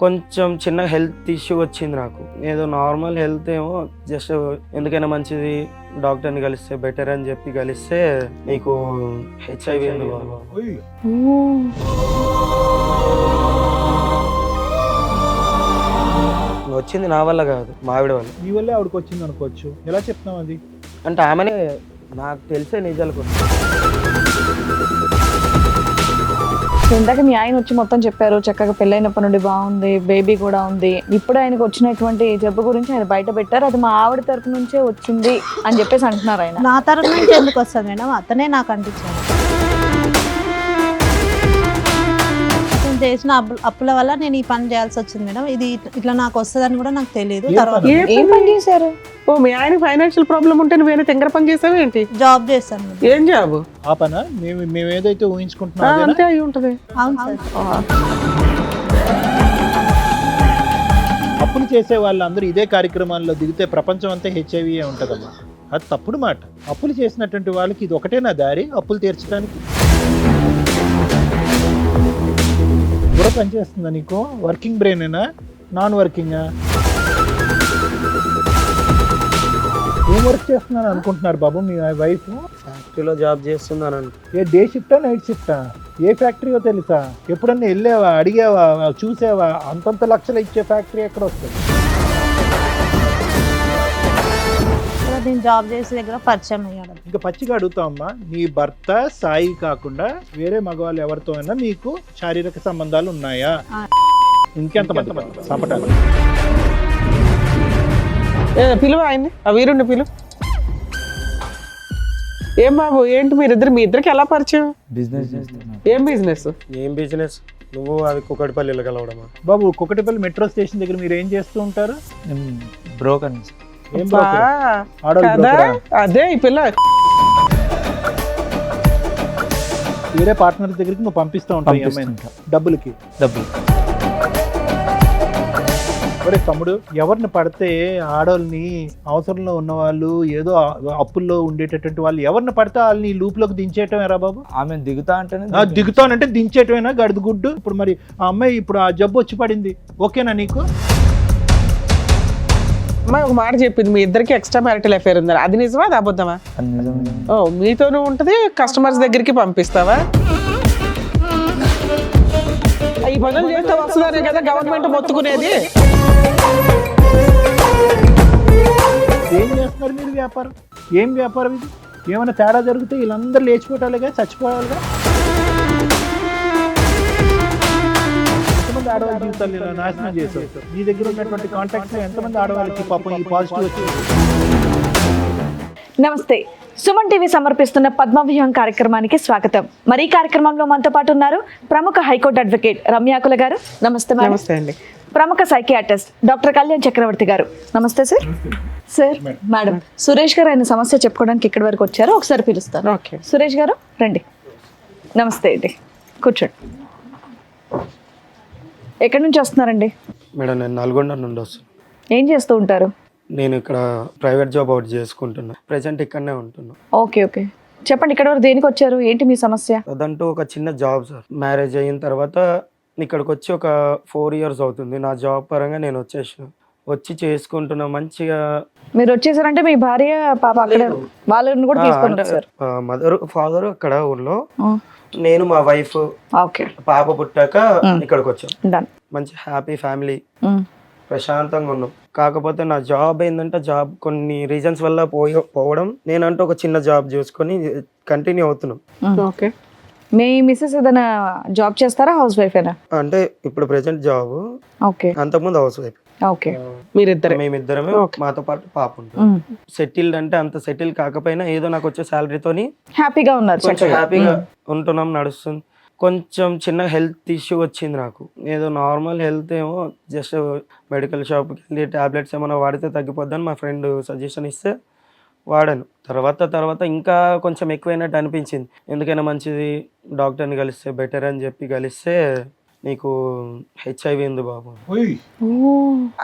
కొంచెం చిన్న health issue వచ్చింది నాకు. ఏదో నార్మల్ హెల్త్ ఏమో జస్ట్ ఎందుకైనా మంచిది డాక్టర్ని కలిస్తే బెటర్ అని చెప్పి కలిస్తే నీకు హెచ్ఐవి వచ్చింది. నా వల్ల కాదు, మా ఆవిడ వల్ల. మీ వల్లే ఆవిడకి వచ్చింది అనుకోవచ్చు. ఎలా చెప్తున్నావు అది? అంటే ఆమెనే నాకు తెలిసే నిజాలు కొన్ని. ఇందాక మీ ఆయన వచ్చి మొత్తం చెప్పారు, చక్కగా పెళ్ళైనప్పటి నుండి బాగుంది, బేబీ కూడా ఉంది. ఇప్పుడు ఆయనకు వచ్చినటువంటి జబ్బు గురించి ఆయన బయట పెట్టారు, అది మా ఆవిడ తరపు నుంచే వచ్చింది అని చెప్పేసి అంటున్నారు. ఆయన నా తరపు నుంచి ఎందుకు వస్తుంది మేడం? అతనే నాకు అంటించాడు. నేను చేసిన అప్పుల వల్ల నేను ఈ పని చేయాల్సి వచ్చింది మేడం. ఇది ఇట్లా నాకు వస్తుందని కూడా నాకు తెలియదు. తర్వాత ఏం పని చేశారు? ఓ మీ ఆయన ఫైనాన్షియల్ ప్రాబ్లం ఉంటే నువ్వేనా తింగర పని చేసావు ఏంటి? జాబ్ చేస్తాను మేడం. ఏం జాబ్? ఆ పనా మేము ఏదైతే ఊహించుకుంటున్నాం అంతే అయి ఉంటది. అవును సార్. అప్పులు చేసే వాళ్ళందరూ ఇదే కార్యక్రమాల్లో దిగితే ప్రపంచం అంతా హెచ్ఐవి ఉంటుందమ్మా. అది తప్పుడు మాట. అప్పులు చేసినటువంటి వాళ్ళకి ఇది ఒకటేనా దారి అప్పులు తీర్చడానికి? కూడా పనిచేస్తుందా నీకు? వర్కింగ్ బ్రెయినేనా, నాన్ వర్కింగా? ఏం వర్క్ చేస్తున్నాను అనుకుంటున్నారు బాబు మీ వైఫ్? ఫ్యాక్టరీలో జాబ్ చేస్తున్నాను. ఏ డే షిఫ్టా నైట్ షిఫ్టా? ఏ ఫ్యాక్టరీయో తెలుసా? ఎప్పుడన్నా వెళ్ళావా, అడిగావా, చూసావా? అంతంత లక్షలు ఇచ్చే ఫ్యాక్టరీ ఎక్కడ వస్తుంది? నేను జాబ్ చేసే దగ్గర పరిచయం అయ్యాడు. ఇంకా పచ్చిగా అడుగుతామమ్మా, నీ భర్త సాయి కాకుండా వేరే మగవాళ్ళు ఎవరితో అయినా మీకు శారీరక సంబంధాలు ఉన్నాయా? ఇంకెంత మంది సంపటాలు? పిలువ ఆయన్ని, ఆ వీరుండి పిలువ. ఏం బాబు ఏంటి మీరిద్దరు, మీ ఇద్దరికి ఎలా పరిచయం? బిజినెస్. ఏం బిజినెస్? ఏం బిజినెస్? నువ్వు అది కుకటిపల్లిలో కలవడమా? బాబు కుకటిపల్లి మెట్రో స్టేషన్ దగ్గర మీరు ఏం చేస్తూ ఉంటారు? బ్రోకర్. ఏం బ్రోకర్? ఆడవాళ్ళు బ్రోకరా? అదే ఈ పిల్ల వేరే పార్ట్నర్ దగ్గరికి నువ్వు పంపిస్తూ ఉంటావు డబ్బులకి. ఒరే తమ్ముడు, ఎవరిని పడితే ఆడవాళ్ళని, అవసరంలో ఉన్న వాళ్ళు, ఏదో అప్పుల్లో ఉండేటటువంటి వాళ్ళు ఎవరిని పడితే వాళ్ళని లూప్లోకి దించేయటమేరా బాబు? ఆమె దిగుతా అంటేనే దిగుతానంటే దించేయటమేనా గడుదు గుడ్డు? ఇప్పుడు మరి ఆ అమ్మాయి ఇప్పుడు ఆ జబ్బు వచ్చి పడింది, ఓకేనా నీకు? అమ్మాయి ఒక మాట చెప్పింది, మీ ఇద్దరికి ఎక్స్ట్రా మ్యారిటల్ అఫేర్ ఉందని. అది నిజమా, అది అబద్ధమా? ఓ మీతోనూ ఉంటది, కస్టమర్స్ దగ్గరికి పంపిస్తావా? ఈ పనులు చేస్తే వస్తున్నారే కదా గవర్నమెంట్ మొత్తుకునేది. ఏం చేస్తున్నారు మీరు వ్యాపారం? ఏం వ్యాపారం ఇది? ఏమైనా తేడా జరిగితే వీళ్ళందరూ లేచిపోవటాలుగా, చచ్చిపోవాలిగా. ఎంతమంది ఆడవాళ్ళ జీవితాలు ఇలా నాశనం చేశారు? నీ దగ్గర ఉన్నటువంటి కాంటాక్ట్స్ ఎంతమంది ఆడవాళ్ళకి పాపం ఈ పాజిటివ్ వచ్చింది? నమస్తే, సుమన్ టీవీ సమర్పిస్తున్న పద్మవ్యూహం కార్యక్రమానికి స్వాగతం. మరి ఈ కార్యక్రమంలో మనతో పాటు ఉన్నారు ప్రముఖ హైకోర్టు అడ్వకేట్ రమ్యాకుల గారు. నమస్తే మేడం. నమస్తే అండి. ప్రముఖ సైకియాట్రిస్ట్ డాక్టర్ కళ్యాణ్ చక్రవర్తి గారు. నమస్తే సార్. సార్ మేడం సురేష్ గారు ఆయన సమస్య చెప్పుకోవడానికి ఇక్కడి వరకు వచ్చారు, ఒకసారి పిలుస్తారు. ఓకే సురేష్ గారు రండి. నమస్తే అండి, కూర్చోండి. ఎక్కడి నుంచి వస్తున్నారండి? మేడం నేను నల్గొండ నుండి వస్తున్నాను. ఏం చేస్తూ ఉంటారు? నేను ఇక్కడ ప్రైవేట్ జాబ్ ఒకటి చేసుకుంటున్నా, ప్రెసెంట్ ఇక్కడనే ఉంటున్నా. ఓకే ఓకే, చెప్పండి ఇక్కడి వరకు దేనికి వచ్చారు, ఏంటి మీ సమస్య? అదంటూ ఒక చిన్న జాబ్ సార్. మ్యారేజ్ అయిన తర్వాత ఇక్కడికి వచ్చి ఒక 4 years అవుతుంది. నా జాబ్ పరంగా నేను వచ్చి చేసుకుంటున్నా మంచిగా. మీరు వచ్చేసారంటే మీ భార్య పాప అక్కడ వాళ్ళని కూడా తీసుకొని వచ్చారు? మదర్ ఫాదర్ అక్కడ ఊర్లో, నేను మా వైఫ్, ఓకే, పాప పుట్టాక ఇక్కడికి వచ్చాం. డన్. మంచి హ్యాపీ ఫ్యామిలీ, ప్రశాంతంగా ఉన్నాం. కాకపోతే నా జాబ్ ఏంటంటే జాబ్ కొన్ని రీజన్స్ వల్ల పోవడం, నేనంటూ ఒక చిన్న జాబ్ చూసుకొని కంటిన్యూ అవుతున్నాం. ఓకే, మీ మిస్సెస్ ఏదైనా జాబ్ చేస్తారా, హౌస్ వైఫ్ అయినా? అంటే ఇప్పుడు ప్రెసెంట్ జాబ్, ఓకే, అంతకుముందు హౌస్ వైఫ్. ఓకే, మీరిద్దరే? మేమిద్దరమే, మాతో పాటు పాప ఉంటుంది. సెటిల్డ్ అంటే అంత సెటిల్ కాకపోయినా ఏదో నాకు వచ్చే శాలరీతోని హ్యాపీగా ఉన్నారు, కొంచెం హ్యాపీగా ఉంటున్నాం, నడుస్తుంది. కొంచెం చిన్న హెల్త్ ఇష్యూ వచ్చింది నాకు. ఏదో నార్మల్ హెల్త్ ఏమో జస్ట్ మెడికల్ షాప్కి వెళ్ళి టాబ్లెట్స్ ఏమైనా వాడితే తగ్గిపోద్దని మా ఫ్రెండ్ సజెషన్ ఇస్తే వాడాను. తర్వాత ఇంకా కొంచెం ఎక్కువైనట్టు అనిపించింది. ఎందుకైనా మంచిది డాక్టర్ని కలిస్తే బెటర్ అని చెప్పి కలిస్తే నీకు హెచ్ఐవి ఉంది బాబు.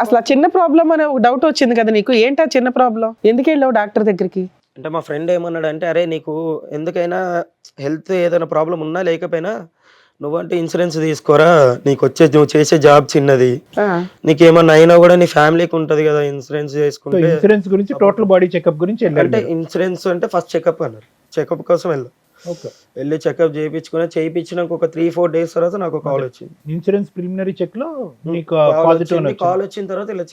అసలు ఆ చిన్న ప్రాబ్లం అనే ఒక డౌట్ వచ్చింది కదా నీకు, ఏంటి ఆ చిన్న ప్రాబ్లం, ఎందుకు వెళ్ళావు డాక్టర్ దగ్గరికి? అంటే మా ఫ్రెండ్ ఏమన్నాడు అంటే, అరే నీకు ఎందుకైనా హెల్త్ ఏదైనా ప్రాబ్లం ఉన్నా లేకపోయినా నువ్వంటే ఇన్సూరెన్స్ తీసుకోరా, నీకు నువ్వు చేసే జాబ్ చిన్నది, నీకేమన్నా అయినా కూడా నీ ఫ్యామిలీకి ఉంటది కదా ఇన్సూరెన్స్ చేసుకుంటే. ఇన్సూరెన్స్ గురించి టోటల్ బాడీ చెకప్ గురించి అంటే ఇన్సూరెన్స్ అంటే ఫస్ట్ చెకప్ అన్నారు, చెకప్ కోసం వెళ్ళాం. వెళ్ళి చెకప్ చేయించినాక ఒక 3-4 డేస్ తర్వాత నాకు కాల్ వచ్చింది. ఇన్సూరెన్స్ ప్రిలిమినరీ చెక్ లో నీకు కాల్ వచ్చిన తర్వాత ఇలా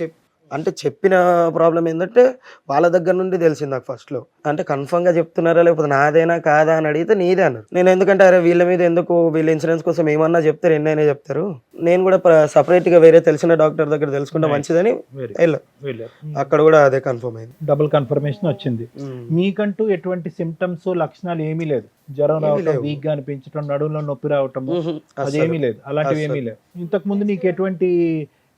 అంటే చెప్పిన ప్రాబ్లం ఏంటంటే వాళ్ళ దగ్గర నుండి తెలిసింది నాకు ఫస్ట్ లో. అంటే కన్ఫర్మ్ గా చెప్తున్నారా లేకపోతే నాదేనా కాదా అని అడిగితే నీదే అన్నారు. నేను ఎందుకంటే అరే వీళ్ళ మీద ఎందుకు, వీళ్ళ ఇన్సూరెన్స్ కోసం ఏమన్నా చెప్తారు, ఎన్నైనా చెప్తారు, నేను కూడా సపరేట్ గా వేరే తెలిసిన డాక్టర్ దగ్గర తెలుసుకుంటే మంచిదని వెళ్ళా. అక్కడ కూడా అదే కన్ఫర్మ్ అయింది, డబుల్ కన్ఫర్మేషన్ వచ్చింది. మీకంటూ ఎటువంటి సిమ్టమ్స్ లక్షణాలు ఏమీ లేదు, జ్వరం రావటం, వీక్ గా అనిపించడం, నడుములో నొప్పి రావటం అదేమీ లేదు, అలాంటివి ఏమీ లేదు. ఇంతకు ముందు నీకు ఎటువంటి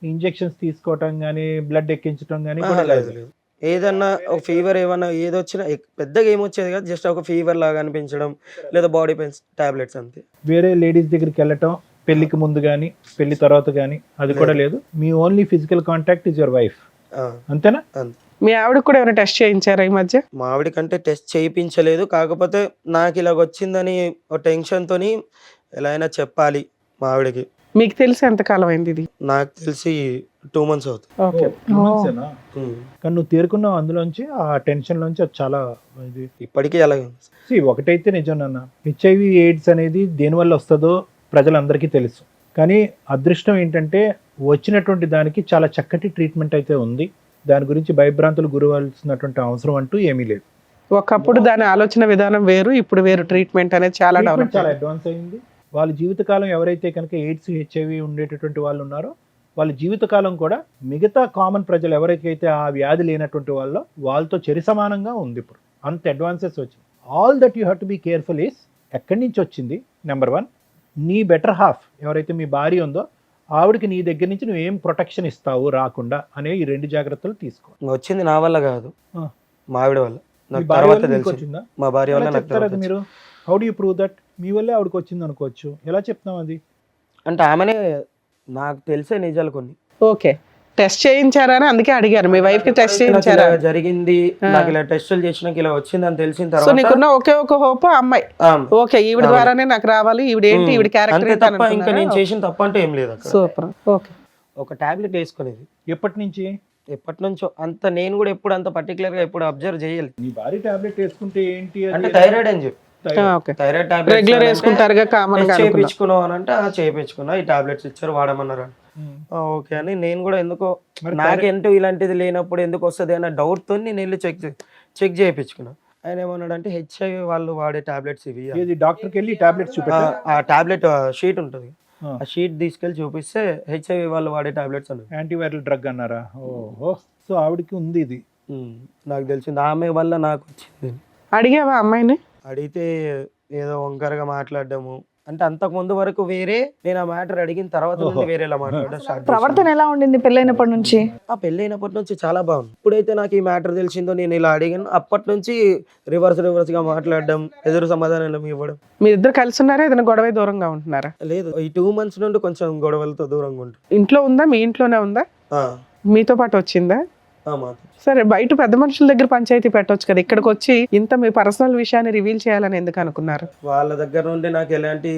ఇంజెక్షన్స్ తీసుకోవటం గానీ బ్లడ్ ఎక్కించడం గానీ కూడా లేదు? ఏదన్నా ఒక ఫీవర్ ఏమన్నా ఏదొచ్చినా పెద్దగా ఏమొచ్చేది కాదు, జస్ట్ ఒక ఫీవర్ లాగా అనిపించడం లేదా బాడీ పెయిన్స్ టాబ్లెట్స్ అంతే. వేరే లేడీస్ దగ్గరికి వెళ్ళటం పెళ్లికి ముందు గానీ పెళ్లి తర్వాత గానీ అది కూడా లేదు. మీ only physical contact is your wife, అంతేనా? మీ ఆవిడకి కూడా ఏమైనా టెస్ట్ చేయించారా ఈ మధ్య? మా ఆవిడకంటే టెస్ట్ చేయించలేదు, కాకపోతే నాకు ఇలాగ వచ్చిందని ఒక టెన్షన్ తోని ఎలా అయినా చెప్పాలి మా ఆవిడకి. మీకు తెలిసి ఎంతకాలం అయింది ఇది? నాకు తెలిసి 2 months అవుతుంది. ఓకే. కానీ నువ్వు తేరుకున్నావు అందులోంచి, ఆ టెన్షన్ లోంచి. అది చాలా ఇది ఇప్పటికీ అలాగే ఉంది. ఒకటైతే నిజం నాన్న, హెచ్ఐవి ఎయిడ్స్ అనేది దేనివల్ల వస్తుందో ప్రజలందరికీ తెలుసు. కానీ అదృష్టం ఏంటంటే వచ్చినటువంటి దానికి చాలా చక్కటి ట్రీట్మెంట్ అయితే ఉంది. దాని గురించి భయభ్రాంతులు గురవలసినటువంటి అవసరం అంటూ ఏమీ లేదు. ఒకప్పుడు దాని ఆలోచన విధానం వేరు, ఇప్పుడు వేరు. ట్రీట్మెంట్ అనేది చాలా డెవలప్, చాలా అడ్వాన్స్ అయింది. వాళ్ళ జీవితకాలం ఎవరైతే కనుక ఎయిడ్స్ హెచ్ఐవి ఉండేటటువంటి వాళ్ళు ఉన్నారో వాళ్ళ జీవితకాలం కూడా మిగతా కామన్ ప్రజలు ఎవరికైతే ఆ వ్యాధి లేనటువంటి వాళ్ళతో చెరి సమానంగా ఉంది. ఇప్పుడు అంత అడ్వాన్సెస్ వచ్చింది. All that you have to be careful is ఎక్కడి నుంచి వచ్చింది. నెంబర్ 1, నీ బెటర్ హాఫ్ ఎవరైతే మీ భార్య ఉందో ఆవిడకి నీ దగ్గర నుంచి నువ్వు ఏం ప్రొటెక్షన్ ఇస్తావు రాకుండా అనే ఈ 2 జాగ్రత్తలు తీసుకో. వచ్చింది నా వల్ల కాదు, మా ఆవిడ వల్ల. నాకు భార్య తర్వాత వల్ల తెలిసింది. వచ్చిందా? మా భార్య వల్ల నాకు చెప్తారు తర్వాత అది మీరు. How do you prove that? మీ వల్లే ఆవిడకి వచ్చింది అనుకోవచ్చు, ఎలా చెప్తాం అది? అంటే ఆమెనే నాకు తెలిసే నిజాలు కొన్ని. ఓకే, టెస్ట్ చేయించారా అని అందుకే అడిగారు. మీ వైఫ్ కి టెస్ట్ చేయించారా? ఇలా జరిగింది, నాకు ఇలా టెస్టులు చేసినాక ఇలా వచ్చింది అని తెలిసిన సో తర్వాత నీకున్న ఒకే ఒక హోప్ అమ్మాయి, ఓకే ఈవిడ ద్వారానే నాకు రావాలి, ఈవిడ ఏంటి ఈవిడ క్యారెక్టర్ అంతే తప్ప ఇంకా నేను చేసిన తప్ప అంటే ఏం లేదు అక్కడ. సూపర్. ఓకే, ఒక టాబ్లెట్ వేసుకునేది ఎప్పటి నుంచి? ఎప్పటి నుంచో. అంత నేను కూడా ఎప్పుడు అంత పర్టికులర్ గా ఎప్పుడు అబ్జర్వ్ చేయలేదు. నీ భార్య టాబ్లెట్ వేసుకుంటే ఏంటి అంటే థైరాయిడ్ అని చెప్పి, ఓకే, థైరాయిడ్ రెగ్యులర్ వేసుకుంటారుగా కామన్ గా. చేయించుకున్నావు అని అంటే చేయించుకున్నా, ఈ టాబ్లెట్స్ ఇచ్చారు వాడమన్నారు. ఓకే అని నేను కూడా ఎందుకో నాకేంటో ఇలాంటిది లేనప్పుడు ఎందుకు వస్తుంది అన్న డౌట్ తో నేను వెళ్ళి చెక్ చేయించుకున్నా. ఆయన ఏమన్నాడు అంటే హెచ్ఐవి వాళ్ళు వాడే టాబ్లెట్స్ ఇవి. డాక్టర్కి వెళ్ళి టాబ్లెట్స్ చూపెట్టా? ఆ టాబ్లెట్ షీట్ ఉంటుంది, ఆ షీట్ తీసుకెళ్ళి చూపిస్తే హెచ్ఐవి వాళ్ళు వాడే టాబ్లెట్స్ అన్నారు. యాంటీవైరల్ డ్రగ్ అన్నారా? ఓహో, సో ఆవిడకి ఉంది ఇది. నాకు తెలిసింది, ఆమె వల్ల నాకు వచ్చింది. అడిగావా అమ్మాయిని? అడిగితే ఏదో వంకరగా మాట్లాడడము, అంటే అంతకు ముందు వరకు వేరే, నేను ఆ మ్యాటర్ అడిగిన తర్వాత నుండి వేరేలా మాట్లాడడం స్టార్ట్. ప్రవర్తన ఎలా ఉండింది పెళ్ళైనప్పటి నుంచి? ఆ పెళ్ళైనప్పటి నుంచి చాలా బాగుంది. ఇప్పుడైతే నాకు ఈ మ్యాటర్ తెలిసిందో నేను ఇలా అడిగాను, అప్పటి నుంచి రివర్స్ గా మాట్లాడడం, ఎదురు సమాధానం ఇవ్వడం. మీ ఇద్దరు కలిసి ఉన్నారా, ఏదైనా గొడవ దూరంగా ఉంటున్నారా? లేదు, ఈ 2 months నుండి కొంచెం గొడవలతో దూరంగా ఉంటుంది. ఇంట్లో ఉందా? మీ ఇంట్లోనే ఉందా? మీతో పాటు వచ్చిందా? సరే, బయట పెద్ద మనుషుల దగ్గర పంచాయతీ పెట్టొచ్చు కదా, ఇక్కడికి వచ్చి ఇంత మీ పర్సనల్ విషయాన్ని రివీల్ చేయాలని ఎందుకు అనుకున్నారు? వాళ్ళ దగ్గర నుండి నాకు ఎలాంటి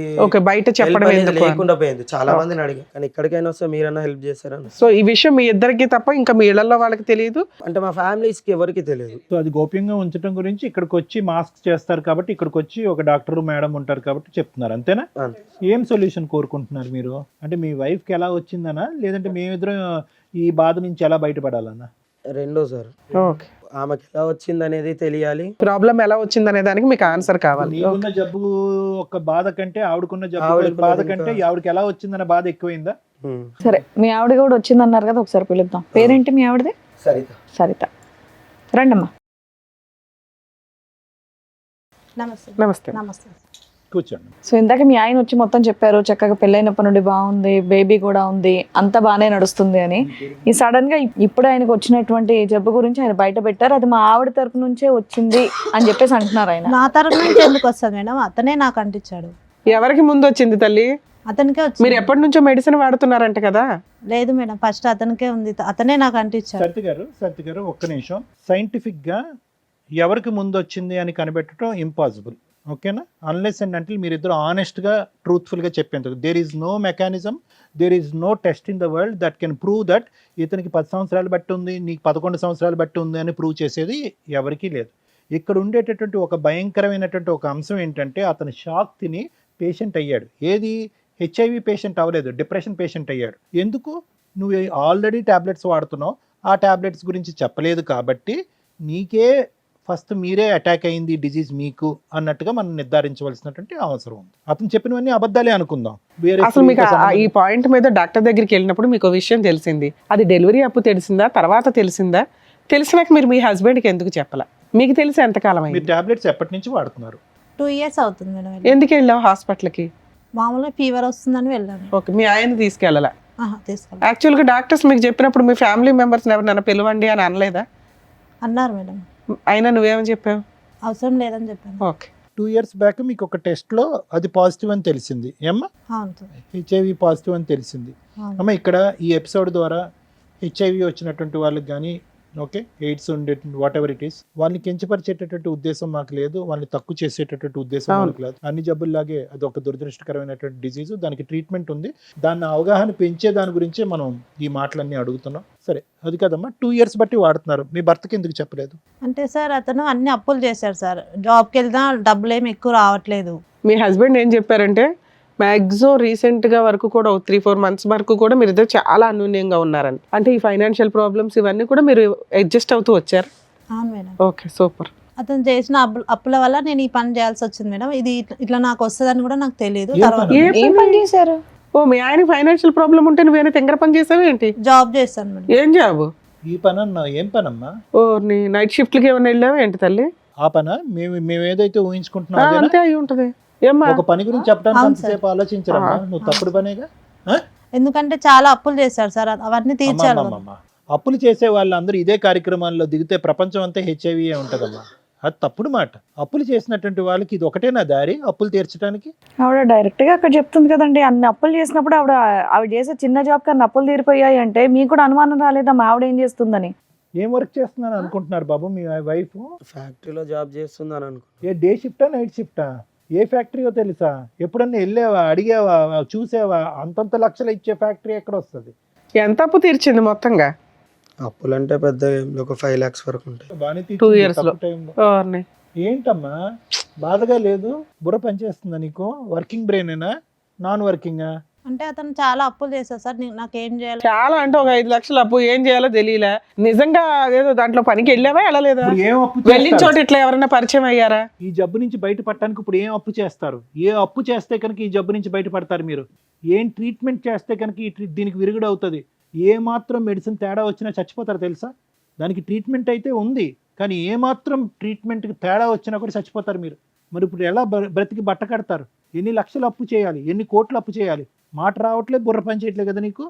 బయట చెప్పడం లేకుండా పోయింది. చాలా మందిని అడిగా, కానీ ఇక్కడికైనా వస్తే మీరన్నా హెల్ప్ చేస్తారని. సో ఈ విషయం మీ ఇద్దరికి తప్ప ఇంకా మీ ఇళ్లలో వాళ్ళకి తెలియదు? అంటే మా ఫ్యామిలీస్ కి ఎవరికి తెలియదు. సో అది గోప్యంగా ఉంచడం గురించి ఇక్కడికి వచ్చి మాస్క్ చేస్తారు కాబట్టి, ఇక్కడికి వచ్చి ఒక డాక్టర్ మేడం ఉంటారు కాబట్టి చెప్తున్నారు, అంతేనా? ఏం సొల్యూషన్ కోరుకుంటున్నారు మీరు? అంటే మీ వైఫ్ కి ఎలా వచ్చిందనా, లేదంటే మేమిద్దరం ఈ బాధ నుంచి ఎలా బయటపడాలన్నా? రెండో సార్, ఓకే, ఆమెకి ఎలా వచ్చింది అనేది తెలియాలి, ప్రాబ్లం ఎలా వచ్చింది అనే దానికి మీకు ఆన్సర్ కావాలి. నీకున్న జబ్బు ఒక బాధ కంటే ఆవిడకున్న జబ్బు బాధ కంటే ఆవిడకి ఎలా వచ్చిందన్న బాధ ఎక్కువైందా? సరే, మీ ఆవిడ కూడా వచ్చింది అన్నారు కదా, ఒకసారి పిలుద్దాం. పేరేంటి మీ ఆవిడది? సరిత. సరిత, రండమ్మా. నమస్తే. నమస్తే. నమస్తే. కూర్చోండి. సో ఇందాక మీ ఆయన వచ్చి మొత్తం చెప్పారు, చక్కగా పెళ్ళైనప్పటి నుండి బాగుంది, బేబీ కూడా ఉంది, అంతా బాగానే నడుస్తుంది అని. ఈ సడన్ గా ఇప్పుడు ఆయనకు వచ్చినటువంటి జబ్బు గురించి ఆయన బయట పెట్టారు, అది మా ఆవిడ తరపు నుంచే వచ్చింది అని చెప్పేసి అంటున్నారు ఆయన. నా తరపు నుంచి ఎందుకు వస్తుంది మేడం? అతనే నాకు అంటించాడు. ఎవరికి ముందు వచ్చింది తల్లి? అతనికే మీరు వచ్చింది. ఎప్పటి నుంచో మెడిసిన్ వాడుతున్నారంట కదా? లేదు మేడం, ఫస్ట్ అతనికే ఉంది, అతనే నాకు అంటించాడు. సత్య గారు ఒక్క నిమిషం. సైంటిఫిక్ గా ఎవరికి ముందు వచ్చింది అని కనిపెట్టడం ఇంపాసిబుల్. ఓకేనా? అన్లెస్ అండ్ అంటే మీరిద్దరు ఆనెస్ట్ గా ట్రూత్ఫుల్ గా చెప్పేందుకు there is no mechanism, there is no test in the world that can prove that ఇతనికి 10 సంవత్సరాలు బట్టి ఉంది, నీకు 11 సంవత్సరాలు బట్టి ఉంది అని ప్రూవ్ చేసేది ఎవరికీ లేదు. ఇక్కడ ఉండేటటువంటి ఒక భయంకరమైనటువంటి ఒక అంశం ఏంటంటే అతను షాక్ తిని పేషెంట్ అయ్యాడు. ఏది? హెచ్ఐవి పేషెంట్ అవ్వలేదు, డిప్రెషన్ పేషెంట్ అయ్యాడు. ఎందుకు? నువ్వు ఆల్రెడీ ట్యాబ్లెట్స్ వాడుతున్నావు, ఆ ట్యాబ్లెట్స్ గురించి చెప్పలేదు కాబట్టి నీకే ఫస్ట్ మీరే అటాక్ అయింది డిజీజ్ మీకు అన్నట్టుగా మనం నిర్ధారించవలసినటువంటి అవసరం ఉంది. అతను చెప్పినవన్నీ అబద్ధాలే అనుకుందాం. వేరే అసలు మీకు ఈ పాయింట్ మీద డాక్టర్ దగ్గరికి వెళ్ళినప్పుడు మీకు ఒక విషయం తెలిసింది, అది డెలివరీ అప్పుడు తెలిసిందా, తర్వాత తెలిసిందా? తెలిసినాక మీరు మీ హస్బెండ్కి ఎందుకు చెప్పాల? మీకు తెలిసి ఎంతకాలం మీరు అయింది? టాబ్లెట్స్ ఎప్పటి నుంచి వాడుతున్నారు? 2 years అవుతుంది మేడం. ఎందుకు వెళ్ళావు హాస్పిటల్కి? మామూలుగా ఫీవర్ వస్తుందని వెళ్ళాను. ఓకే, మీ ఆయన తీసుకెళ్ళాల? తీసుకెళ్ళి యాక్చువల్గా డాక్టర్స్ మీకు చెప్పినప్పుడు మీ ఫ్యామిలీ మెంబర్స్ ఎవరినైనా పిలవండి అని అనలేదా? అన్నారు మేడం. అయినా నువ్వేమని చెప్పావు? అవసరం లేదని చెప్పాను. ఓకే. 2 years బ్యాక్ మీకు ఒక టెస్ట్లో అది పాజిటివ్ అని తెలిసింది. ఏమ్మా? అవును సార్. హెచ్ఐవి పాజిటివ్ అని తెలిసింది. అవును. అమ్మ ఇక్కడ ఈ ఎపిసోడ్ ద్వారా హెచ్ఐవి వచ్చినటువంటి వాళ్ళకి కానీ ఓకే ఎయిడ్స్ ఉండే వాట్ ఎవర్ ఇట్ ఈస్ వాళ్ళని కించపరిచేటటువంటి ఉద్దేశం మాకు లేదు, వాళ్ళని తక్కువ చేసేటటువంటి ఉద్దేశం మాకు లేదు. అన్ని జబ్బుల్లాగే అది ఒక దురదృష్టకరమైనటువంటి డిజీజ్, దానికి ట్రీట్మెంట్ ఉంది. దాన్ని అవగాహన పెంచే దాని గురించే మనం ఈ మాటలన్నీ అడుగుతున్నాం. సరే అది కదమ్మా, 2 years బట్టి వాడుతున్నారు, మీ భర్తకి ఎందుకు చెప్పలేదు? అంటే సార్ అతను అన్ని అప్పులు చేశారు సార్, జాబ్కి వెళ్తా డబ్బులు ఏమి ఎక్కువ రావట్లేదు. మీ హస్బెండ్ ఏం చెప్పారంటే మ్యాక్సిమం రీసెంట్గా వరకు కూడా 3-4 months వరకు కూడా మీరు ఇద్దరు చాలా అన్యోన్యంగా ఉన్నారని, అంటే ఈ ఫైనాన్షియల్ ప్రాబ్లమ్స్ ఇవన్నీ కూడా మీరు అడ్జస్ట్ అవుతూ వచ్చారు. అవును మేడం. Okay, super. అతను చేసిన అప్పుల వల్ల నేను ఈ పని చేయాల్సి వచ్చింది మేడం. ఇది ఇట్లా నాకు వస్తుందని కూడా నాకు తెలియదు. ఏ తర్వాత పని? ఏం పని చేశారు? ఓ, మీ ఆయన ఫైనాన్షియల్ ప్రాబ్లం ఉంటే నువ్వేనా తింగర పని చేసావు ఏంటి? జాబ్ చేస్తాను మేడం. ఏం జాబు? ఈ పని అన్నా ఏం పనమ్మా? ఓ, నీ నైట్ షిఫ్ట్లకి ఏమైనా వెళ్ళావా ఏంటి తల్లి? ఆ పనా? మేము ఏదైతే ఊహించుకుంటున్నాం అదేనా? అంతే అయి ఉంటది. ఏమ్మా? ఒక పని గురించి చెప్పడానికి అవును అంతసేపు ఆలోచించరమ్మా, నువ్వు తప్పుడు పనేగా. ఎందుకంటే చాలా అప్పులు చేశారు సార్, అవన్నీ తీర్చాలి కదా. అమ్మమ్మమ్మ. అప్పులు చేసే వాళ్ళందరూ ఇదే కార్యక్రమాల్లో దిగితే ప్రపంచం అంతా హెచ్ఐవి ఉంటదమ్మా. అది తప్పుడు మాట. అప్పులు చేసినటువంటి వాళ్ళకి ఇది ఒకటేనా దారి అప్పులు తీర్చడానికి? ఆవిడ డైరెక్ట్ గా అక్కడ చెప్తుంది కదండి, అన్ని అప్పులు చేసినప్పుడు ఆవిడ చేసే చిన్న జాబ్ కన్నా అప్పులు తీరిపోయాయి అంటే మీకు కూడా అనుమానం రాలేదా మా ఆవిడ ఏం చేస్తుందని? ఏం వర్క్ చేస్తున్నాను అనుకుంటున్నారు బాబు మీ వైఫ్? ఫ్యాక్టరీలో జాబ్ చేస్తుందని అనుకో. ఏ డే షిఫ్టా నైట్ షిఫ్టా? ఏ ఫ్యాక్టరీయో తెలుసా? ఎప్పుడన్నా వెళ్ళావా, అడిగావా, చూసావా? అంతంత లక్షలు ఇచ్చే ఫ్యాక్టరీ ఎక్కడ వస్తుంది? ఎంత అప్పు తీర్చింది మొత్తంగా? అప్పులు అంటే పెద్ద ఒక 5 lakhs వరకు ఉంటాయి. బాగానే 2 years లో. టైంలో. ఓర్ని. ఏంటమ్మా బాధగా లేదు? బుర్ర పనిచేస్తుందా నీకు? వర్కింగ్ బ్రెయినేనా, నాన్ వర్కింగా? అంటే అతను చాలా అప్పులు చేశారు సార్, నాకేం చేయాలి? చాలా అంటే ఒక 5 లక్షలు అప్పు, ఏం చేయాలో తెలియలే. నిజంగా ఏదో దాంట్లో పనికి వెళ్ళావా వెళ్ళలేదా? ఇప్పుడు ఏం అప్పు వెళ్ళిన చేస్తారు? చోట ఇట్లా ఎవరైనా పరిచయం అయ్యారా? ఈ జబ్బు నుంచి బయటపడటానికి ఇప్పుడు ఏం అప్పు చేస్తారు? ఏ అప్పు చేస్తే కనుక ఈ జబ్బు నుంచి బయటపడతారు మీరు? ఏం ట్రీట్మెంట్ చేస్తే కనుక దీనికి విరుగుడు అవుతుంది? ఏ మాత్రం మెడిసిన్ తేడా వచ్చినా చచ్చిపోతారు తెలుసా? దానికి ట్రీట్మెంట్ అయితే ఉంది, కానీ ఏ మాత్రం ట్రీట్మెంట్కి తేడా వచ్చినా కూడా చచ్చిపోతారు మీరు. మరి ఇప్పుడు ఎలా బ్రతికి బట్ట కడతారు? ఎన్ని లక్షలు అప్పు చేయాలి, ఎన్ని కోట్లు అప్పు చేయాలి? మాట రావట్లేదు, బుర్ర పని చేయట్లేదు కదా నీకు.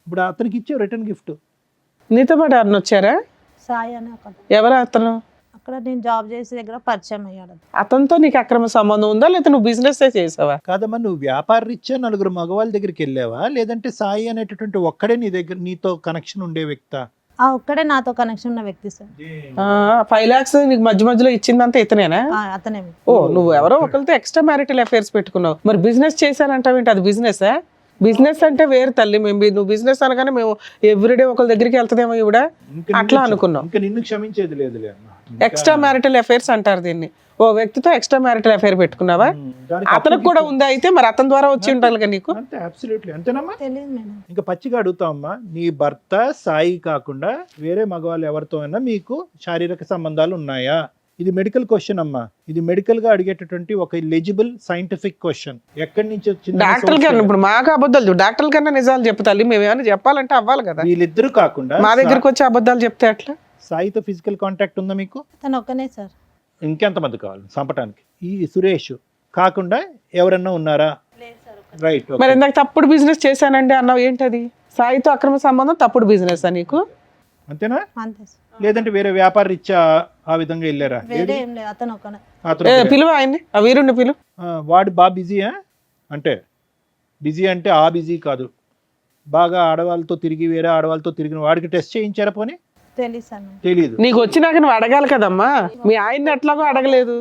ఇప్పుడు అతనికి ఇచ్చే రిటర్న్ గిఫ్ట్. నీతో పాటు ఎవరిని వచ్చారా? సాయి అని ఒక ఎవరు అతను? అక్కడ నేను జాబ్ చేసే దగ్గర పరిచయం అయ్యాడు. అతనితో నీకు అక్రమ సంబంధం ఉందా, లేకపోతే నువ్వు బిజినెస్ చేసావా? కాదమ్మా, నువ్వు వ్యాపార రీత్యా 4 మగవాళ్ళ దగ్గరికి వెళ్ళావా, లేదంటే సాయి అనేటటువంటి ఒక్కడే నీ దగ్గర నీతో కనెక్షన్ ఉండే వ్యక్తా? ఒక్కడే నాతో కనెక్షన్ ఉన్న వ్యక్తి సార్. 5 lakhs నీకు మధ్య మధ్యలో ఇచ్చిందంతా ఇతనేనా? అతనే. ఓ, నువ్వు ఎవరో ఒకరితో ఎక్స్ట్రా మ్యారిటల్ అఫైర్స్ పెట్టుకున్నావు. మరి బిజినెస్ చేశానంటావేంటి? అది బిజినెస్? బిజినెస్ అంటే వేరు తల్లి. నువ్వు బిజినెస్ అనగానే మేము ఎవ్రీడే ఒకరి దగ్గరికి వెళ్తుందేమో ఇవిడ అట్లా అనుకున్నాం. ఇంకా నిన్ను క్షమించేది లేదులే అమ్మా. ఎక్స్ట్రా మ్యారిటల్ అఫైర్స్ అంటారు దీన్ని. ఓ వ్యక్తితో ఎక్స్ట్రా మ్యారిటల్ అఫైర్ పెట్టుకున్నావా? అతనికి కూడా ఉందా అయితే? మరి అతని ద్వారా వచ్చి ఉండాలిగా నీకు. అంతే, అబ్సల్యూట్లీ అంతేనమ్మా. తెలియదు మేడం. ఇంకా పచ్చిగా అడుగుతామమ్మా, నీ భర్త సాయి కాకుండా వేరే మగవాళ్ళు ఎవరితో అయినా మీకు శారీరక సంబంధాలు ఉన్నాయా? ఇది మెడికల్ క్వశ్చన్ అమ్మా. ఇది మెడికల్ గా అడిగేటటువంటి ఒక ఎలిజిబుల్ సైంటిఫిక్ క్వశ్చన్. ఎక్కడి నుంచి వచ్చింది? డాక్టర్ కన్నా ఇప్పుడు మాకు అబద్ధాలు, డాక్టర్ కన్నా నిజాలు చెప్తాలి. మేము ఏమైనా చెప్పాలంటే అవ్వాలి కదా. వీళ్ళిద్దరు కాకుండా మా దగ్గరకు వచ్చి అబద్ధాలు చెప్తే ఎట్లా? సాయితో ఫిజికల్ కాంటాక్ట్ ఉందా మీకు? తను ఒక్కనే సార్. ఇంకెంతమంది కావాలి చంపటానికి? ఈ సురేష్ కాకుండా ఎవరన్నా ఉన్నారా? రైట్. మరి ఇందాక తప్పుడు బిజినెస్ చేశానండి అన్నావు, ఏంటది? సాయితో అక్రమ సంబంధం తప్పుడు బిజినెస్ నీకు? అంతేనా? అంతే సార్. లేదంటే వేరే వ్యాపార రీత్యా ఆ విధంగా వెళ్ళారా? వేరే ఏం లేదు, అతను ఒక్కనే. అతను పిలువ ఆయన్ని, ఆ వీరుణ్ణి పిలువ. వాడు బాగా బిజీయా? అంటే బిజీ అంటే ఆ బిజీ కాదు, బాగా ఆడవాళ్ళతో తిరిగి వేరే ఆడవాళ్ళతో తిరిగిన వాడికి టెస్ట్ చేయించారా పోనీ? తెలుసాను. తెలీదు. నీకు వచ్చినాక నువ్వు అడగాలి కదమ్మా, మీ ఆయన్ని ఎట్లాగో అడగలేదు.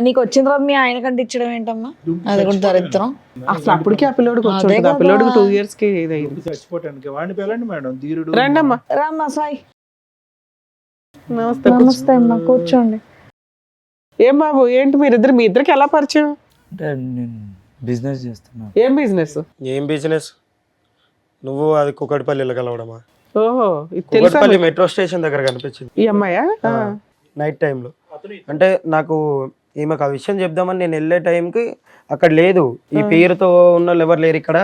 నీకు వచ్చిన తర్వాత మీ ఆయన కంటే ఇచ్చడం ఏంటమ్మా? అది కూడా దరిద్రం. అసలు అప్పటికే ఆ పిల్లోడికి వచ్చి అదే ఉంటుంది. ఆ కదా. పిల్లోడికి 2 years కి ఇదైంది. చచ్చిపోవటానికి వాడిని పిల్లండి మేడం, ధీరుడు. రండమ్మా. రామ్మా సాయి. నమస్తే. నమస్తే అమ్మా, కూర్చోండి. ఏం బాబు, ఏంటి మీ ఇద్దరికి ఎలా పరిచయం? అంటే నేను బిజినెస్ చేస్తున్నాను. ఏం బిజినెస్? ఏం బిజినెస్? నువ్వు అది కుకట్పల్లిలో కలవడమా? ఓహో, ఇది తెలుసా కుకట్పల్లి మీకు? మెట్రో స్టేషన్ దగ్గర కనిపించింది ఈ అమ్మాయా? నైట్ టైంలో. అంటే నాకు ఈమెకు ఆ విషయం చెప్దామని నేను వెళ్ళే టైంకి అక్కడ లేదు, ఈ పేరుతో ఉన్న వాళ్ళు ఎవరు లేరు ఇక్కడ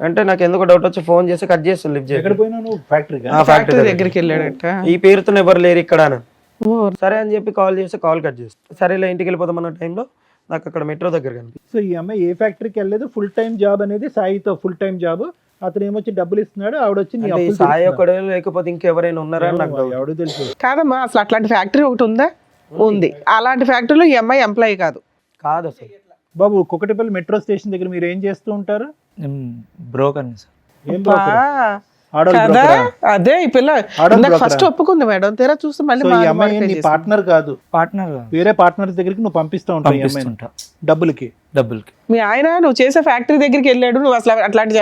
అంటే నాకు ఎందుకు డౌట్ వచ్చి ఫోన్ చేసి కట్ చేస్తాను, లిఫ్ట్ ఎక్కడ చేసి పోయినా నువ్వు ఫ్యాక్టరీగా? ఫ్యాక్టరీ దగ్గరికి వెళ్ళాడట. ఈ పేరుతో ఎవరు లేరు ఇక్కడ అని. ఓ, సరే అని చెప్పి కాల్ చేస్తే కాల్ కట్ చేస్తాను. సరేలే ఇంటికి వెళ్ళిపోతామన్న టైంలో నాకు అక్కడ మెట్రో దగ్గర కనిపించింది. సో ఈ అమ్మాయి ఏ ఫ్యాక్టరీకి వెళ్ళలేదు, ఫుల్ టైం జాబ్ అనేది సాయితో ఫుల్ టైం జాబ్. అతను ఏమొచ్చి డబ్బులు ఇస్తున్నాడు, ఆవిడ వచ్చి నీ అంటే ఈ అప్పులు సాయి తీరుస్తున్నాడు. ఒకడే లేకపోతే ఇంకెవరైనా ఉన్నారా అని నాకు doubt. ఎవడో తెలుసు. కాదమ్మా, అసలు అట్లాంటి ఫ్యాక్టరీ ఒకటి ఉందా? ఉంది. అలాంటి ఫ్యాక్టరీలో ఈ అమ్మాయి ఎంప్లాయీ కాదు. కాదు అసలు. బాబు, కుకటిపల్లి మెట్రో స్టేషన్ దగ్గర మీరు ఏం చేస్తూ ఉంటారు? నేను బ్రోకర్ని సార్. ఏం బా, broker? ఆడోళ్ళు కదా broker ఆ? అదే ఈ పిల్ల ఆడోళ్ళు broker ఫస్ట్ ఆ? ఒప్పుకుంది మేడం, తీరా చూస్తే మళ్ళీ సో ఈ మారు అమ్మాయి మారు నీ చేసింది. పార్ట్నర్ కాదు, పార్ట్నర్ వేరే పార్ట్నర్ దగ్గరికి నువ్వు పంపిస్తూ ఉంటావు ఈ అమ్మాయిని పంపిస్తుంటా డబ్బులకి. డబ్బులకి. మీ ఆయన నువ్వు చేసే ఫ్యాక్టరీ దగ్గరికి వెళ్ళాడు, నువ్వు అసలు అట్లాంటి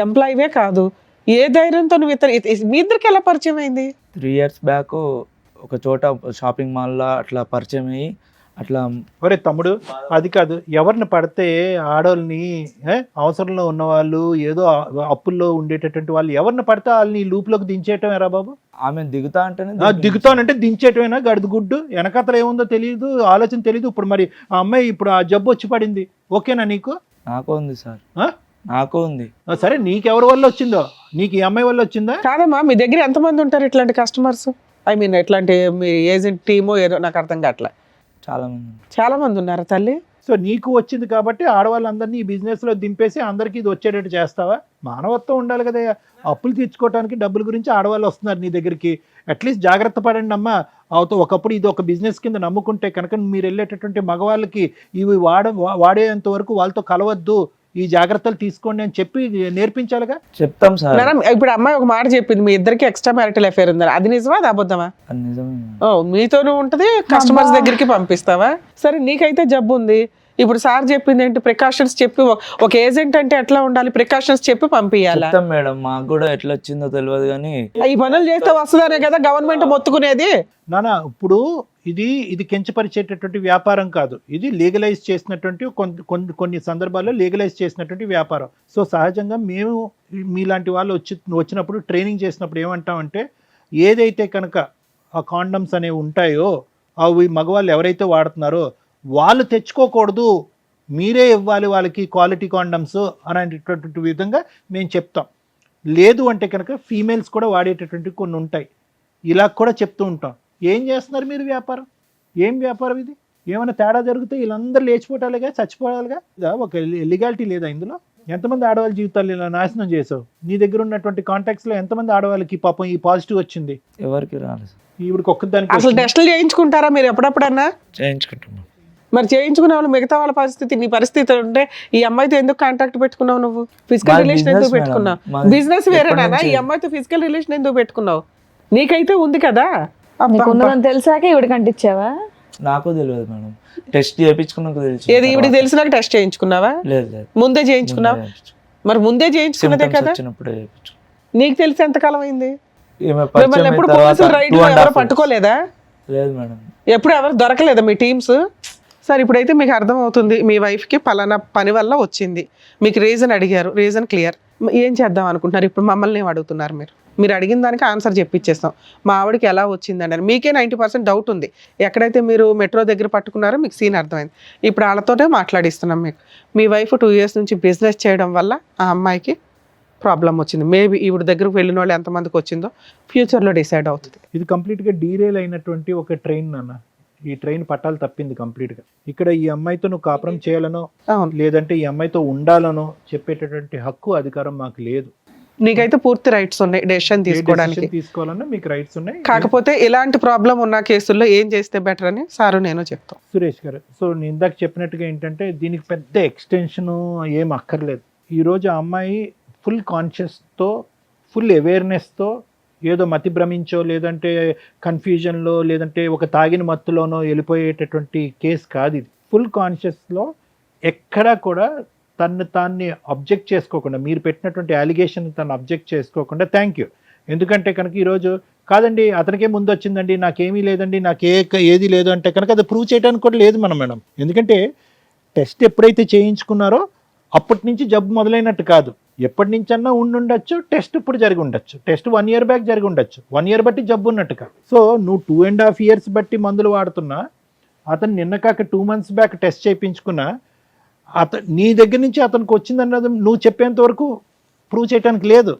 ఎంప్లాయీవే కాదు. ఏ ధైర్యంతో నువ్వు మీ ఇద్దరికి ఎలా పరిచయం అయింది? 3 years బ్యాక్ ఒక చోట షాపింగ్ మాల్లో అట్లా పరిచయం అయ్యి అట్లా. ఒరే తమ్ముడు, అది కాదు, ఎవరిని పడితే ఆడోళ్ళని అవసరంలో ఉన్న వాళ్ళు, ఏదో అప్పుల్లో ఉండేటటువంటి వాళ్ళు ఎవరిని పడితే వాళ్ళని ఈ లూప్లోకి దించేయటం ఎరా బాబు? ఆమె దిగుతా అంటేనే దిగుతానంటే దించేయటమేనా? గడుదు గుడ్డు వెనకతలు ఏముందో తెలియదు, ఆలోచన తెలియదు. ఇప్పుడు మరి ఆ అమ్మాయి ఇప్పుడు ఆ జబ్బు వచ్చి పడింది, ఓకేనా నీకు? నాకు ఉంది సార్, ఆ? నాకు ఉంది. సరే, నీకెవరి వల్ల వచ్చిందో? నీకు ఈ అమ్మాయి వల్ల వచ్చిందా? కాదమ్మా, మీ దగ్గర ఎంతమంది ఉంటారు ఇట్లాంటి కస్టమర్స్? ఐ మీన్ ఇట్లాంటి మీ ఏజెంట్ టీమో ఏదో నాకు అర్థం కావట్లే. చాలా మంది. చాలా మంది ఉన్నారా తల్లి? సో నీకు వచ్చింది కాబట్టి ఆడవాళ్ళందరినీ ఈ బిజినెస్లో దింపేసి అందరికీ ఇది వచ్చేటట్టు చేస్తావా? మానవత్వం ఉండాలి కదా. అప్పులు తీర్చుకోవడానికి డబ్బుల గురించి ఆడవాళ్ళు వస్తున్నారు నీ దగ్గరికి. అట్లీస్ట్ జాగ్రత్త పడండి అమ్మా. అవుతో ఒకప్పుడు ఇది ఒక బిజినెస్ కింద నమ్ముకుంటే కనుక మీరు వెళ్ళేటటువంటి మగవాళ్ళకి ఇవి వాడేంత వరకు వాళ్ళతో కలవద్దు, ఈ జాగ్రత్తలు తీసుకోండి అని చెప్పి నేర్పించాలిగా. చెప్తాం సార్. మేడం, ఇప్పుడు అమ్మాయి ఒక మాట చెప్పింది, మీ ఇద్దరికి ఎక్స్ట్రా మ్యారిటల్ అఫేర్ ఉందని. అది నిజమా, అది అబద్ధమా? అది నిజమే. ఓ, మీతోనూ ఉంటది, కస్టమర్స్ దగ్గరికి పంపిస్తావా? సరే, నీకైతే జబ్బు ఉంది. ఇప్పుడు సార్ చెప్పింది ఏంటి? ప్రికాషన్స్ చెప్పి, ఒక ఏజెంట్ అంటే ఎట్లా ఉండాలి, ప్రికాషన్స్ చెప్పి పంపించాలా? చెప్తాం మేడం, మాకు కూడా ఎట్లా వచ్చిందో తెలియదు కానీ ఈ పనులు చేస్తే వస్తుందనే కదా గవర్నమెంట్ మొత్తుకునేది. నానా, ఇప్పుడు ఇది కించపరిచేటటువంటి వ్యాపారం కాదు, ఇది లీగలైజ్ చేసినటువంటి కొన్ని సందర్భాల్లో లీగలైజ్ చేసినటువంటి వ్యాపారం. సో సహజంగా మేము మీలాంటి వాళ్ళు వచ్చినప్పుడు ట్రైనింగ్ చేసినప్పుడు ఏమంటామంటే, ఏదైతే కనుక ఆ కాండమ్స్ అనేవి ఉంటాయో అవి మగవాళ్ళు ఎవరైతే వాడుతున్నారో వాళ్ళు తెచ్చుకోకూడదు, మీరే ఇవ్వాలి వాళ్ళకి క్వాలిటీ కాండమ్స్ అనేటటువంటి విధంగా మేము చెప్తాం. లేదు అంటే కనుక ఫీమేల్స్ కూడా వాడేటటువంటి కొన్ని ఉంటాయి, ఇలా కూడా చెప్తూ ఉంటాం. ఏం చేస్తున్నారు మీరు వ్యాపారం? ఏం వ్యాపారం ఇది? ఏమైనా తేడా జరిగితే వీళ్ళందరూ లేచిపోవటాలుగా, చచ్చిపోవాలిగా. ఒక లీగాలిటీ లేదా ఇందులో? ఎంతమంది ఆడవాళ్ళ జీవితాలు ఇలా నాశనం చేసావు? నీ దగ్గర ఉన్నటువంటి కాంటాక్ట్స్లో ఎంతమంది ఆడవాళ్ళకి పాపం ఈ పాజిటివ్ వచ్చింది? ఎవరికి రాలేదు. ఇప్పుడు ఒక్కదానికి అసలు టెస్టులు చేయించుకుంటారా మీరు ఎప్పుడప్పుడన్నా? చేయించుకుంటున్నాం. మరి చేయించుకునే వాళ్ళు మిగతా వాళ్ళ పరిస్థితి, నీ పరిస్థితి ఉంటే ఈ అమ్మాయితో ఎందుకు కాంటాక్ట్ పెట్టుకున్నావు? నువ్వు ఫిజికల్ మాది రిలేషన్ business ఎందుకు మేడం. పెట్టుకున్నావు? మాది బిజినెస్ వేరేనా? ఎప్పటి ఈ నుంచి? అమ్మాయితో ఫిజికల్ రిలేషన్ ఎందుకు పెట్టుకున్నావు? నీకైతే ఉంది కదా. నీకు ఉన్నదని తెలిసాక ఇవిడికి అంటించావా? నాకు తెలియదు మేడం, టెస్ట్ చేయించుకున్నాక తెలుసు. ఏది ఈవిడికి తెలిసినాక టెస్ట్ చేయించుకున్నావా? లేదు లేదు, ముందే చేయించుకున్నావా? మరి ముందే చేయించుకున్నదే Symptoms కదా. వచ్చినప్పుడే చేయించు. నీకు తెలిసి ఎంతకాలం అయింది? ఈమె మిమ్మల్ని పరిచయం ఎప్పుడు అయిన తర్వాత పోలీసులు రైడ్ 2.5 ఎవరు years. పట్టుకోలేదా? లేదు మేడం. ఎప్పుడు ఎవరు దొరకలేదా మీ టీమ్స్? సరే, ఇప్పుడైతే మీకు అర్థమవుతుంది మీ వైఫ్కి పలానా పని వల్ల వచ్చింది, మీకు రీజన్ అడిగారు, రీజన్ క్లియర్. ఏం చేద్దాం అనుకుంటున్నారు? ఇప్పుడు మమ్మల్ని ఏం అడుగుతున్నారు? మీరు అడిగిన దానికి ఆన్సర్ చెప్పించేస్తాం. మా ఆవిడకి ఎలా వచ్చింది అన్నారు. మీకే 90% డౌట్ ఉంది. ఎక్కడైతే మీరు మెట్రో దగ్గర పట్టుకున్నారో మీకు సీన్ అర్థమైంది. ఇప్పుడు వాళ్ళతోనే మాట్లాడిస్తున్నాం. మీకు మీ వైఫ్ 2 years నుంచి బిజినెస్ చేయడం వల్ల ఆ అమ్మాయికి ప్రాబ్లం వచ్చింది. మేబీ ఈవిడ దగ్గరకు వెళ్ళిన వాళ్ళు ఎంతమందికి వచ్చిందో ఫ్యూచర్లో డిసైడ్ అవుతుంది. ఇది కంప్లీట్గా డీరేల్ అయినటువంటి ఒక ట్రైన్ నాన్న. ఈ ట్రైన్ పట్టాలు తప్పింది కంప్లీట్గా. ఇక్కడ ఈ అమ్మాయితో నువ్వు కాపురం చేయాలనో అవును, లేదంటే ఈ అమ్మాయితో ఉండాలనో చెప్పేటటువంటి హక్కు, అధికారం మాకు లేదు. నీకైతే పూర్తి రైట్స్ ఉన్నాయి డెసిషన్ తీసుకోవడానికి. Decision తీసుకోవాలన్నా మీకు రైట్స్ ఉన్నాయి. కాకపోతే ఇలాంటి ప్రాబ్లం ఉన్న కేసుల్లో ఏం చేస్తే బెటర్ అని సారు నేను చెప్తాం. సురేష్ గారు, సో నేను ఇందాక చెప్పినట్టుగా ఏంటంటే దీనికి పెద్ద ఎక్స్టెన్షన్ ఏం అక్కర్లేదు. ఈరోజు ఆ అమ్మాయి ఫుల్ కాన్షియస్తో, ఫుల్ అవేర్నెస్తో, ఏదో మతి భ్రమించో లేదంటే కన్ఫ్యూజన్లో లేదంటే ఒక తాగిన మత్తులోనో వెళ్ళిపోయేటటువంటి కేసు కాదు ఇది. ఫుల్ కాన్షియస్లో ఎక్కడా కూడా తాన్ని అబ్జెక్ట్ చేసుకోకుండా, మీరు పెట్టినటువంటి అలిగేషన్ తను అబ్జెక్ట్ చేసుకోకుండా థ్యాంక్ యూ. ఎందుకంటే కనుక ఈరోజు కాదండి అతనికే ముందు వచ్చిందండి, నాకేమీ లేదండి, ఏది లేదు అంటే కనుక అది ప్రూవ్ చేయడానికి కూడా లేదు మేడం. ఎందుకంటే టెస్ట్ ఎప్పుడైతే చేయించుకున్నారో అప్పటి నుంచి జబ్బు మొదలైనట్టు కాదు, ఎప్పటి నుంచన్నా ఉండుండొచ్చు, టెస్ట్ ఇప్పుడు జరిగి ఉండొచ్చు, టెస్ట్ 1 year బ్యాక్ జరిగి ఉండొచ్చు, 1 year బట్టి జబ్బు ఉన్నట్టు కాదు. సో నువ్వు 2.5 years బట్టి మందులు వాడుతున్నా, అతను నిన్న కాక 2 months బ్యాక్ టెస్ట్ చేయించుకున్నా, నీ దగ్గర నుంచి అతనికి వచ్చిందన్నది నువ్వు చెప్పేంత వరకు ప్రూవ్ చేయడానికి లేదు.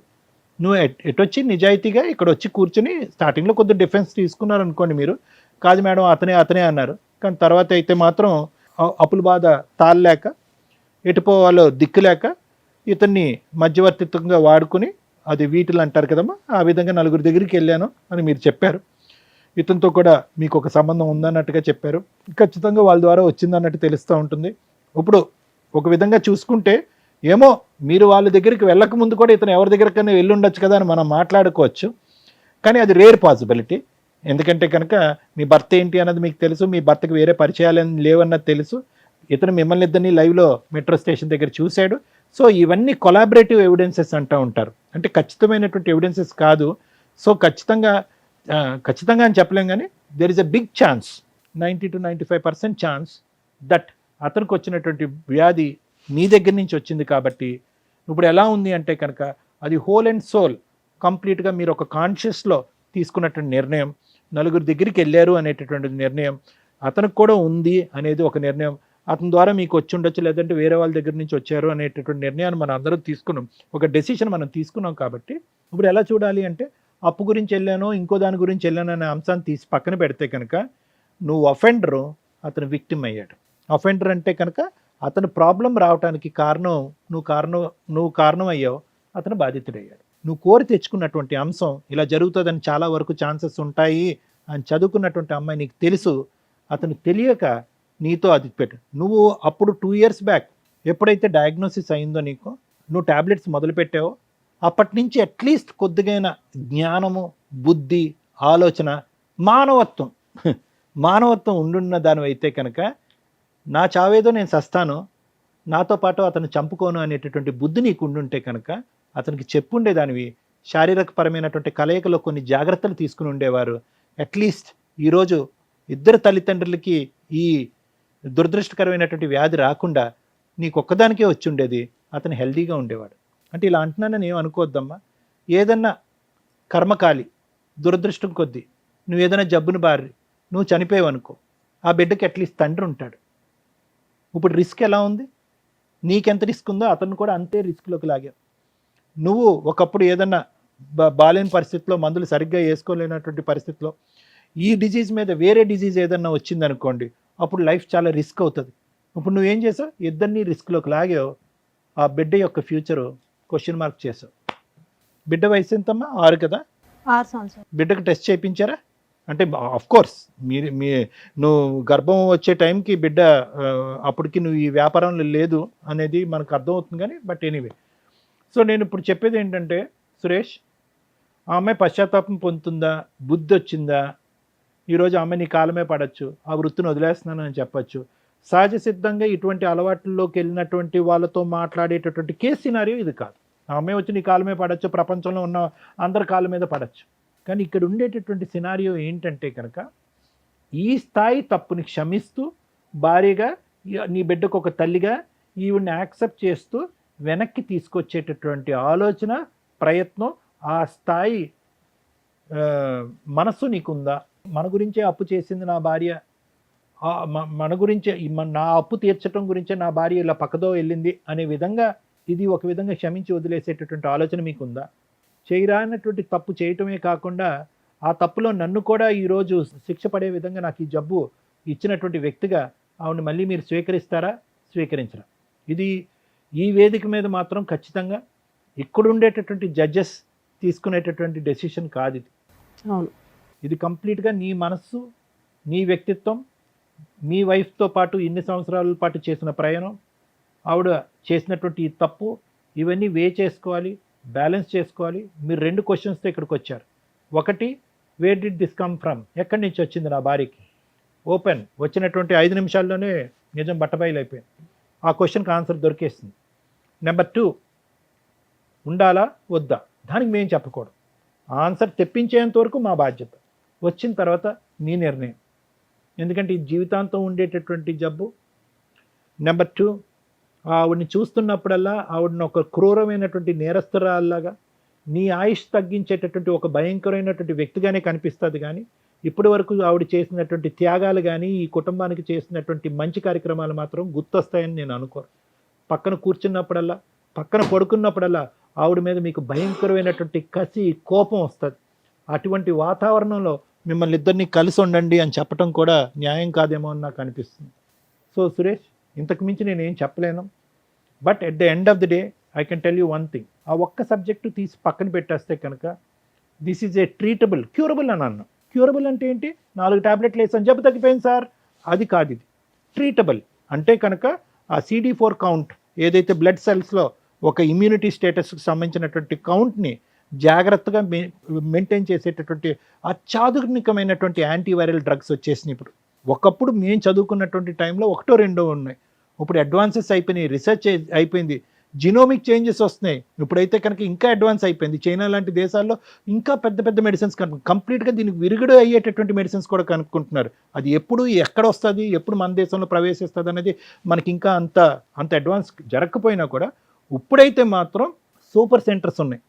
నువ్వు ఎటొచ్చి నిజాయితీగా ఇక్కడ వచ్చి కూర్చుని స్టార్టింగ్లో కొద్దిగా డిఫెన్స్ తీసుకున్నారు అనుకోండి, మీరు కాదు మేడం అతనే అన్నారు, కానీ తర్వాత అయితే మాత్రం అప్పుల బాధ తాళలేక ఎటుపోవాలో దిక్కులేక ఇతన్ని మధ్యవర్తిత్వంగా వాడుకుని, అది వీటిలు అంటారు కదమ్మా, ఆ విధంగా 4 దగ్గరికి వెళ్ళాను అని మీరు చెప్పారు. ఇతనితో కూడా మీకు ఒక సంబంధం ఉందన్నట్టుగా చెప్పారు. ఖచ్చితంగా వాళ్ళ ద్వారా వచ్చిందన్నట్టు తెలుస్తూ ఉంటుంది. ఇప్పుడు ఒక విధంగా చూసుకుంటే ఏమో మీరు వాళ్ళ దగ్గరికి వెళ్ళక ముందు కూడా ఇతను ఎవరి దగ్గరికైనా వెళ్ళి ఉండొచ్చు కదా అని మనం మాట్లాడుకోవచ్చు, కానీ అది రేర్ పాసిబిలిటీ. ఎందుకంటే కనుక మీ భర్త ఏంటి అన్నది మీకు తెలుసు, మీ భర్తకు వేరే పరిచయాలు లేవన్నది తెలుసు, ఇతను మిమ్మల్ని ఇద్దరిని లైవ్లో మెట్రో స్టేషన్ దగ్గర చూశాడు. సో ఇవన్నీ కొలాబరేటివ్ ఎవిడెన్సెస్ అంటూ ఉంటారు, అంటే ఖచ్చితమైనటువంటి ఎవిడెన్సెస్ కాదు. సో ఖచ్చితంగా అని చెప్పలేం, కానీ there is a big chance, 90 to 95% chance that అతనికి వచ్చినటువంటి వ్యాధి మీ దగ్గర నుంచి వచ్చింది. కాబట్టి ఇప్పుడు ఎలా ఉంది అంటే కనుక అది హోల్ అండ్ సోల్ కంప్లీట్గా మీరు ఒక కాన్షియస్లో తీసుకున్నటువంటి నిర్ణయం, 4 దగ్గరికి వెళ్ళారు అనేటటువంటి నిర్ణయం, అతనికి కూడా ఉంది అనేది ఒక నిర్ణయం, అతని ద్వారా మీకు వచ్చి ఉండొచ్చు లేదంటే వేరే వాళ్ళ దగ్గర నుంచి వచ్చారు అనేటటువంటి నిర్ణయాన్ని మనం అందరం తీసుకున్నాం, ఒక డెసిషన్ మనం తీసుకున్నాం. కాబట్టి ఇప్పుడు ఎలా చూడాలి అంటే అప్పు గురించి వెళ్ళానో ఇంకో దాని గురించి వెళ్ళానో అనే అంశాన్ని తీసి పక్కన పెడితే కనుక నువ్వు అఫెండరు, అతను విక్టిమ్ అయ్యాడు. అఫెండర్ అంటే కనుక అతను ప్రాబ్లం రావడానికి నువ్వు కారణం అయ్యావు, అతను బాధితుడయ్యాడు. నువ్వు కోరి తెచ్చుకున్నటువంటి అంశం ఇలా జరుగుతుందని చాలా వరకు ఛాన్సెస్ ఉంటాయి అని చదువుకున్నటువంటి అమ్మాయి నీకు తెలుసు, అతను తెలియక నీతో అది పెట్టు. నువ్వు అప్పుడు 2 years బ్యాక్ ఎప్పుడైతే డయాగ్నోసిస్ అయిందో నీకు, నువ్వు ట్యాబ్లెట్స్ మొదలుపెట్టావో అప్పటి నుంచి అట్లీస్ట్ కొద్దిగైన జ్ఞానము, బుద్ధి, ఆలోచన, మానవత్వం ఉండున్న దానివైతే కనుక నా చావేదో నేను సస్తాను, నాతో పాటు అతను చంపుకోను అనేటటువంటి బుద్ధి నీకు ఉండుంటే కనుక అతనికి చెప్పుండేదానివి, శారీరకపరమైనటువంటి కలయికలో కొన్ని జాగ్రత్తలు తీసుకుని ఉండేవారు. అట్లీస్ట్ ఈరోజు ఇద్దరు తల్లిదండ్రులకి ఈ దురదృష్టకరమైనటువంటి వ్యాధి రాకుండా నీకు ఒక్కదానికే వచ్చి ఉండేది, అతను హెల్దీగా ఉండేవాడు. అంటే ఇలా అంటున్నానని ఏం అనుకోవద్దమ్మా. ఏదన్నా కర్మకాలి దురదృష్టం కొద్దీ నువ్వు ఏదైనా జబ్బును బారి నువ్వు చనిపోయావు అనుకో, ఆ బిడ్డకి అట్లీస్ట్ తండ్రి ఉంటాడు. ఇప్పుడు రిస్క్ ఎలా ఉంది, నీకెంత రిస్క్ ఉందో అతను కూడా అంతే రిస్క్లోకి లాగావు. నువ్వు ఒకప్పుడు ఏదన్నా బాలేని పరిస్థితిలో, మందులు సరిగ్గా వేసుకోలేనటువంటి పరిస్థితిలో ఈ డిజీజ్ మీద వేరే డిజీజ్ ఏదన్నా వచ్చిందనుకోండి, అప్పుడు లైఫ్ చాలా రిస్క్ అవుతుంది. ఇప్పుడు నువ్వేం చేసావు, ఇద్దరిని రిస్క్లోకి లాగావు, ఆ బిడ్డ యొక్క ఫ్యూచరు క్వశ్చన్ మార్క్ చేసావు. బిడ్డ వయసు ఎంతమ్మా? 6 కదా? 6 సంవత్సరాలు. బిడ్డకు టెస్ట్ చేయించారా? అంటే ఆఫ్ కోర్స్ నువ్వు గర్భం వచ్చే టైంకి బిడ్డ అప్పటికి నువ్వు ఈ వ్యాపారంలో లేదు అనేది మనకు అర్థమవుతుంది, కానీ బట్ ఎనీవే. సో నేను ఇప్పుడు చెప్పేది ఏంటంటే సురేష్, ఆ అమ్మాయి పశ్చాత్తాపం పొందుతుందా, బుద్ధి వచ్చిందా, ఈరోజు అమ్మాయి నీ కాలమే పడవచ్చు, ఆ వృత్తిని వదిలేస్తున్నాను అని చెప్పచ్చు. సహజ సిద్ధంగా ఇటువంటి అలవాట్లలోకి వెళ్ళినటువంటి వాళ్ళతో మాట్లాడేటటువంటి కేసు సినారియో ఇది కాదు. ఆ అమ్మాయి వచ్చి నీ కాలమే పడవచ్చు, ప్రపంచంలో ఉన్న అందరి కాళ్ళ మీద పడవచ్చు. కానీ ఇక్కడ ఉండేటటువంటి సినారియో ఏంటంటే కనుక ఈ స్థాయి తప్పుని క్షమిస్తూ, భార్యగా నీ బిడ్డకు ఒక తల్లిగా ఈవిడ్ని యాక్సెప్ట్ చేస్తూ వెనక్కి తీసుకొచ్చేటటువంటి ఆలోచన, ప్రయత్నం, ఆ స్థాయి మనస్సు నీకుందా? మన గురించే అప్పు చేసింది నా భార్య, మన గురించే నా అప్పు తీర్చడం గురించే నా భార్య ఇలా పక్కదో వెళ్ళింది అనే విధంగా ఇది ఒక విధంగా క్షమించి వదిలేసేటటువంటి ఆలోచన మీకుందా? చేయరానటువంటి తప్పు చేయటమే కాకుండా ఆ తప్పులో నన్ను కూడా ఈరోజు శిక్ష పడే విధంగా నాకు ఈ జబ్బు ఇచ్చినటువంటి వ్యక్తిగా ఆవిడని మళ్ళీ మీరు స్వీకరిస్తారా, స్వీకరించరా? ఇది ఈ వేదిక మీద మాత్రం ఖచ్చితంగా ఇక్కడ ఉండేటటువంటి జడ్జెస్ తీసుకునేటటువంటి డెసిషన్ కాదు ఇది. అవును, ఇది కంప్లీట్గా నీ మనస్సు, నీ వ్యక్తిత్వం, మీ వైఫ్తో పాటు ఇన్ని సంవత్సరాల పాటు చేసిన ప్రయాణం, ఆవిడ చేసినటువంటి ఈ తప్పు, ఇవన్నీ చేసుకోవాలి, బ్యాలెన్స్ చేసుకోవాలి. మీరు 2 క్వశ్చన్స్తో ఇక్కడికి వచ్చారు. ఒకటి, where did this come from, ఎక్కడి నుంచి వచ్చింది నా భార్యకి? ఓపెన్, వచ్చినటువంటి 5 నిమిషాల్లోనే నిజం బట్టబయలైపోయింది. ఆ క్వశ్చన్కి ఆన్సర్ దొరికేస్తుంది. నెంబర్ 2, ఉండాలా వద్దా, దానికి మేము చెప్పకూడదు. ఆన్సర్ తెప్పించేంత వరకు మా బాధ్యత, వచ్చిన తర్వాత నీ నిర్ణయం. ఎందుకంటే ఇది జీవితాంతం ఉండేటటువంటి జబ్బు. నెంబర్ 2, ఆవిడని చూస్తున్నప్పుడల్లా ఆవిడని ఒక క్రూరమైనటువంటి నేరస్తురాల్లాగా, నీ ఆయుష్ తగ్గించేటటువంటి ఒక భయంకరమైనటువంటి వ్యక్తిగానే కనిపిస్తుంది. కానీ ఇప్పటి వరకు ఆవిడ చేసినటువంటి త్యాగాలు కానీ ఈ కుటుంబానికి చేసినటువంటి మంచి కార్యక్రమాలు మాత్రం గుర్తొస్తాయని నేను అనుకోను. పక్కన కూర్చున్నప్పుడల్లా, పక్కన పడుకున్నప్పుడల్లా ఆవిడ మీద మీకు భయంకరమైనటువంటి కసి, కోపం వస్తుంది. అటువంటి వాతావరణంలో మిమ్మల్ని ఇద్దరిని కలిసి ఉండండి అని చెప్పడం కూడా న్యాయం కాదేమో అని నాకు అనిపిస్తుంది. సో సురేష్, ఇంతకు మించి నేనేం చెప్పలేను. But at the end of the day I can tell you one thing. ఆ ఒక్క సబ్జెక్టు తీసి పక్కన పెట్టేస్తే కనుక this is a treatable, curable అని అన్నాను. క్యూరబుల్ అంటే ఏంటి? 4 టాబ్లెట్లు వేసాను జబ్బు తగ్గిపోయింది సార్, అది కాదు. ఇది ట్రీటబుల్ అంటే కనుక ఆ CD4 కౌంట్ ఏదైతే బ్లడ్ సెల్స్లో ఒక ఇమ్యూనిటీ స్టేటస్కి సంబంధించినటువంటి కౌంట్ని జాగ్రత్తగా మెయింటైన్ చేసేటటువంటి అత్యాధునికమైనటువంటి యాంటీవైరల్ డ్రగ్స్ వచ్చేసినాయి ఇప్పుడు. ఒకప్పుడు మేము చదువుకున్నటువంటి టైంలో 1, 2 ఉన్నాయి. ఇప్పుడు అడ్వాన్సెస్ అయిపోయినాయి, రీసెర్చ్ అయిపోయింది, జినోమిక్ చేంజెస్ వస్తున్నాయి. ఇప్పుడైతే కనుక ఇంకా అడ్వాన్స్ అయిపోయింది. చైనా లాంటి దేశాల్లో ఇంకా పెద్ద పెద్ద మెడిసిన్స్ కంప్లీట్గా దీనికి విరుగుడు అయ్యేటటువంటి మెడిసిన్స్ కూడా కనుక్కుంటున్నారు. అది ఎప్పుడు ఎక్కడ వస్తుంది, ఎప్పుడు మన దేశంలో ప్రవేశిస్తుంది అనేది మనకి ఇంకా అంత అడ్వాన్స్ జరగకపోయినా కూడా ఇప్పుడైతే మాత్రం సూపర్ సెంటర్స్ ఉన్నాయి.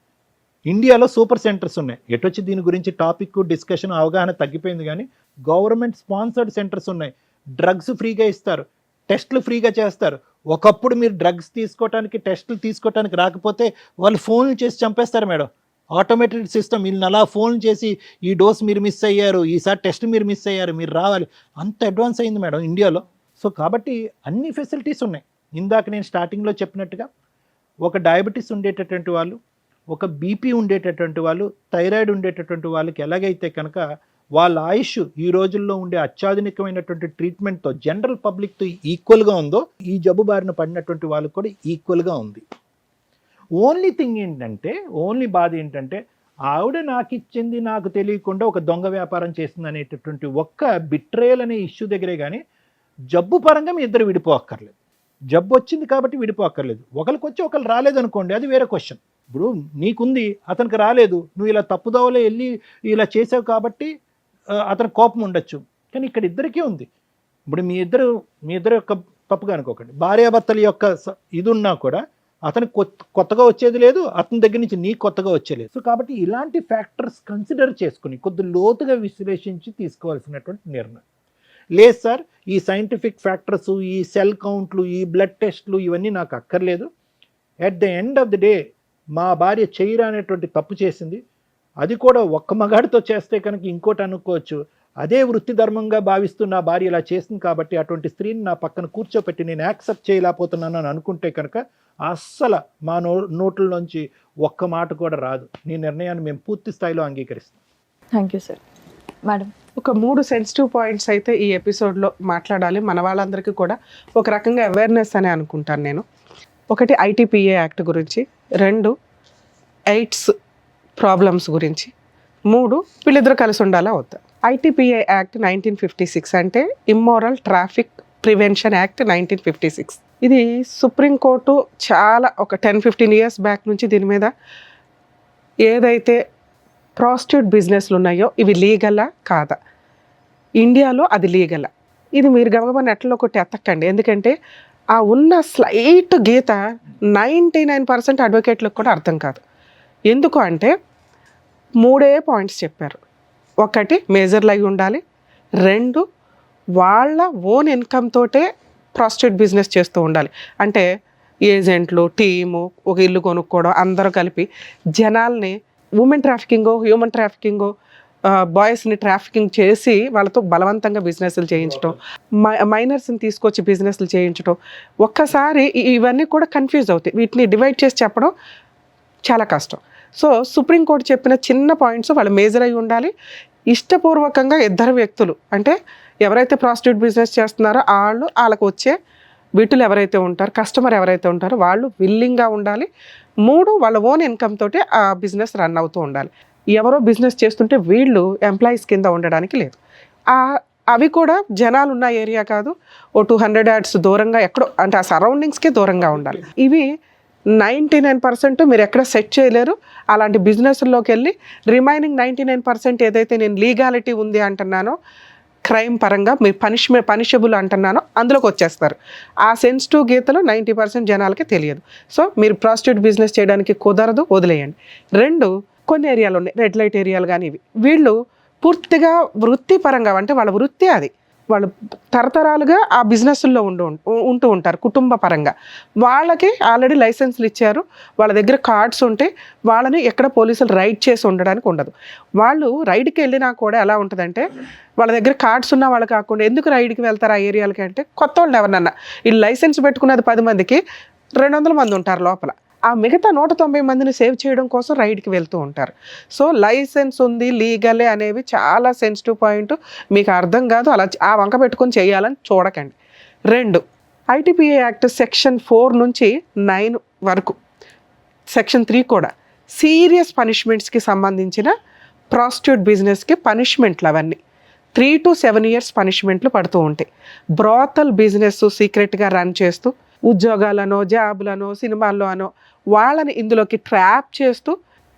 ఇండియాలో సూపర్ సెంటర్స్ ఉన్నాయి. ఎటొచ్చి దీని గురించి టాపిక్ డిస్కషన్ అవగాహన తగ్గిపోయింది. కానీ గవర్నమెంట్ స్పాన్సర్డ్ సెంటర్స్ ఉన్నాయి. డ్రగ్స్ ఫ్రీగా ఇస్తారు, టెస్టులు ఫ్రీగా చేస్తారు. ఒకప్పుడు మీరు డ్రగ్స్ తీసుకోవడానికి, టెస్టులు తీసుకోవడానికి రాకపోతే వాళ్ళు ఫోన్లు చేసి చంపేస్తారు మేడం. ఆటోమేటెడ్ సిస్టమ్, వీళ్ళని అలా ఫోన్ చేసి ఈ డోస్ మీరు మిస్ అయ్యారు, ఈసారి టెస్ట్ మీరు మిస్ అయ్యారు, మీరు రావాలి, అంత అడ్వాన్స్ అయింది మేడం ఇండియాలో. సో కాబట్టి అన్ని ఫెసిలిటీస్ ఉన్నాయి. ఇందాక నేను స్టార్టింగ్లో చెప్పినట్టుగా ఒక డయాబెటీస్ ఉండేటటువంటి వాళ్ళు, ఒక బీపీ ఉండేటటువంటి వాళ్ళు, థైరాయిడ్ ఉండేటటువంటి వాళ్ళకి ఎలాగైతే కనుక వాళ్ళ ఆయుష్ ఈ రోజుల్లో ఉండే అత్యాధునికమైనటువంటి ట్రీట్మెంట్తో జనరల్ పబ్లిక్తో ఈక్వల్గా ఉందో, ఈ జబ్బు బారిన పడినటువంటి వాళ్ళకి కూడా ఈక్వల్గా ఉంది. ఓన్లీ థింగ్ ఏంటంటే, ఓన్లీ బాధ ఏంటంటే ఆవిడ నాకు ఇచ్చింది నాకు తెలియకుండా ఒక దొంగ వ్యాపారం చేసింది అనేటటువంటి ఒక్క బిట్రేయల్ అనే ఇష్యూ దగ్గరే. కానీ జబ్బు పరంగా మీ ఇద్దరు విడిపోక్కర్లేదు. జబ్బు వచ్చింది కాబట్టి విడిపోక్కర్లేదు. ఒకరికి వచ్చి ఒకరు రాలేదు అనుకోండి, అది వేరే క్వశ్చన్. ఇప్పుడు నీకుంది, అతనికి రాలేదు, నువ్వు ఇలా తప్పుదోవలో వెళ్ళి ఇలా చేసావు కాబట్టి అతని కోపం ఉండొచ్చు. కానీ ఇక్కడ ఇద్దరికీ ఉంది. ఇప్పుడు మీ ఇద్దరు యొక్క తప్పుగా అనుకోకండి. భార్యాభర్తల యొక్క ఇది ఉన్నా కూడా అతనికి కొత్తగా వచ్చేది లేదు, అతని దగ్గర నుంచి నీకు కొత్తగా వచ్చేలేదు. సో కాబట్టి ఇలాంటి ఫ్యాక్టర్స్ కన్సిడర్ చేసుకుని కొద్ది లోతుగా విశ్లేషించి తీసుకోవాల్సినటువంటి నిర్ణయం. లేదు సార్, ఈ సైంటిఫిక్ ఫ్యాక్టర్స్, ఈ సెల్ కౌంట్లు, ఈ బ్లడ్ టెస్ట్లు ఇవన్నీ నాకు అక్కర్లేదు. At the end of the day మా భార్య చేయరా అనేటువంటి తప్పు చేసింది. అది కూడా ఒక్క మగాడితో చేస్తే కనుక ఇంకోటి అనుకోవచ్చు. అదే వృత్తి ధర్మంగా భావిస్తూ నా భార్య ఇలా చేసింది కాబట్టి అటువంటి స్త్రీని నా పక్కన కూర్చోపెట్టి నేను యాక్సెప్ట్ చేయలేకపోతున్నాను అని అనుకుంటే కనుక అస్సలు మా నోట్లలోంచి ఒక్క మాట కూడా రాదు. నీ నిర్ణయాన్ని మేము పూర్తి స్థాయిలో అంగీకరిస్తాం. Thank you sir. మేడం, ఒక 3 సెన్సిటివ్ పాయింట్స్ అయితే ఈ ఎపిసోడ్లో మాట్లాడాలి. మన వాళ్ళందరికీ కూడా ఒక రకంగా అవేర్నెస్ అని అనుకుంటాను నేను. ఒకటి ITPA యాక్ట్ గురించి, 2 ఎయిడ్స్ ప్రాబ్లమ్స్ గురించి, 3 వీళ్ళిద్దరు కలిసి ఉండాలా వద్దా. ITPA యాక్ట్ 1956 అంటే ఇమ్మోరల్ ట్రాఫిక్ ప్రివెన్షన్ యాక్ట్ 1956. ఇది సుప్రీంకోర్టు చాలా ఒక 10-15 ఇయర్స్ బ్యాక్ నుంచి దీని మీద ఏదైతే ప్రాస్టిట్యూట్ బిజినెస్లు ఉన్నాయో ఇవి లీగలా కాదా, ఇండియాలో అది లీగలా, ఇది మీరు గమగమ నెట్లో కొట్టి ఎత్తకండి. ఎందుకంటే ఆ ఉన్న స్లైట్ గీత 99% అడ్వకేట్లకు కూడా అర్థం కాదు. ఎందుకు అంటే 3 పాయింట్స్ చెప్పారు. ఒకటి, మేజర్లు అయి ఉండాలి. 2, వాళ్ళ ఓన్ ఇన్కమ్ తోటే ప్రాస్టిట్యూట్ బిజినెస్ చేస్తూ ఉండాలి. అంటే ఏజెంట్లు, టీము, ఒక ఇల్లు కొనుక్కోవడం, అందరూ కలిపి జనాల్ని ఉమెన్ ట్రాఫికింగో, హ్యూమన్ ట్రాఫికింగో, బాయ్స్ని ట్రాఫికింగ్ చేసి వాళ్ళతో బలవంతంగా బిజినెస్లు చేయించడం, మైనర్స్ని తీసుకొచ్చి బిజినెస్లు చేయించడం. ఒక్కసారి ఇవన్నీ కూడా కన్ఫ్యూజ్ అవుతాయి. వీటిని డివైడ్ చేసి చెప్పడం చాలా కష్టం. సో సుప్రీంకోర్టు చెప్పిన చిన్న పాయింట్స్ వాళ్ళు మేజర్ అయి ఉండాలి. ఇష్టపూర్వకంగా 2 వ్యక్తులు, అంటే ఎవరైతే ప్రాస్టిట్యూట్ బిజినెస్ చేస్తున్నారో వాళ్ళకు వచ్చే వీటిలో ఎవరైతే ఉంటారో కస్టమర్ ఎవరైతే ఉంటారో వాళ్ళు విల్లింగ్గా ఉండాలి. 3 వాళ్ళ ఓన్ ఇన్కమ్ తోటి ఆ బిజినెస్ రన్ అవుతూ ఉండాలి. ఎవరో బిజినెస్ చేస్తుంటే వీళ్ళు ఎంప్లాయీస్ కింద ఉండడానికి లేదు. అవి కూడా జనాలు ఉన్న ఏరియా కాదు, ఓ 200 yards దూరంగా ఎక్కడో, అంటే ఆ సరౌండింగ్స్కే దూరంగా ఉండాలి. ఇవి 99% మీరు ఎక్కడ సెట్ చేయలేరు. అలాంటి బిజినెస్లోకి వెళ్ళి రిమైనింగ్ 99% ఏదైతే నేను లీగాలిటీ ఉంది అంటున్నానో, క్రైమ్ పరంగా మీరు పనిషబుల్ అంటున్నానో అందులోకి వచ్చేస్తారు. ఆ సెన్సిటివ్ గీతలు 90% జనాలకి తెలియదు. సో మీరు ప్రాస్టిట్యూట్ బిజినెస్ చేయడానికి కుదరదు, వదిలేయండి. 2 కొన్ని ఏరియాలు ఉన్నాయి, రెడ్ లైట్ ఏరియాలు కానీ ఇవి. వీళ్ళు పూర్తిగా వృత్తిపరంగా, అంటే వాళ్ళ వృత్తి అది, వాళ్ళు తరతరాలుగా ఆ బిజినెస్లో ఉంటూ ఉంటారు కుటుంబ పరంగా. వాళ్ళకి ఆల్రెడీ లైసెన్స్లు ఇచ్చారు, వాళ్ళ దగ్గర కార్డ్స్ ఉంటే వాళ్ళని ఎక్కడ పోలీసులు రైడ్ చేసి ఉండడానికి ఉండదు. వాళ్ళు రైడ్కి వెళ్ళినా కూడా ఎలా ఉంటుందంటే, వాళ్ళ దగ్గర కార్డ్స్ ఉన్న వాళ్ళు కాకుండా ఎందుకు రైడ్కి వెళ్తారు ఆ ఏరియాలకి అంటే, కొత్త వాళ్ళు ఎవరినన్నా, ఈ లైసెన్స్ పెట్టుకున్నది 10 మందికి 200 మంది ఉంటారు లోపల. ఆ మిగతా 190 మందిని సేవ్ చేయడం కోసం రైడ్కి వెళ్తూ ఉంటారు. సో లైసెన్స్ ఉంది, లీగలే అనేవి చాలా సెన్సిటివ్ పాయింట్. మీకు అర్థం కాదు, అలా ఆ వంక పెట్టుకొని చేయాలని చూడకండి. 2 ఐటీపీఏ యాక్ట్ సెక్షన్ 4 నుంచి 9 వరకు, సెక్షన్ 3 కూడా సీరియస్ పనిష్మెంట్స్కి సంబంధించిన ప్రాస్టిట్యూట్ బిజినెస్కి పనిష్మెంట్లు అవన్నీ 3 to 7 years పనిష్మెంట్లు పడుతూ ఉంటాయి. బ్రాతల్ బిజినెస్ సీక్రెట్గా రన్ చేస్తూ ఉద్యోగాలనో జాబులనో సినిమాల్లో అనో వాళ్ళని ఇందులోకి ట్రాప్ చేస్తూ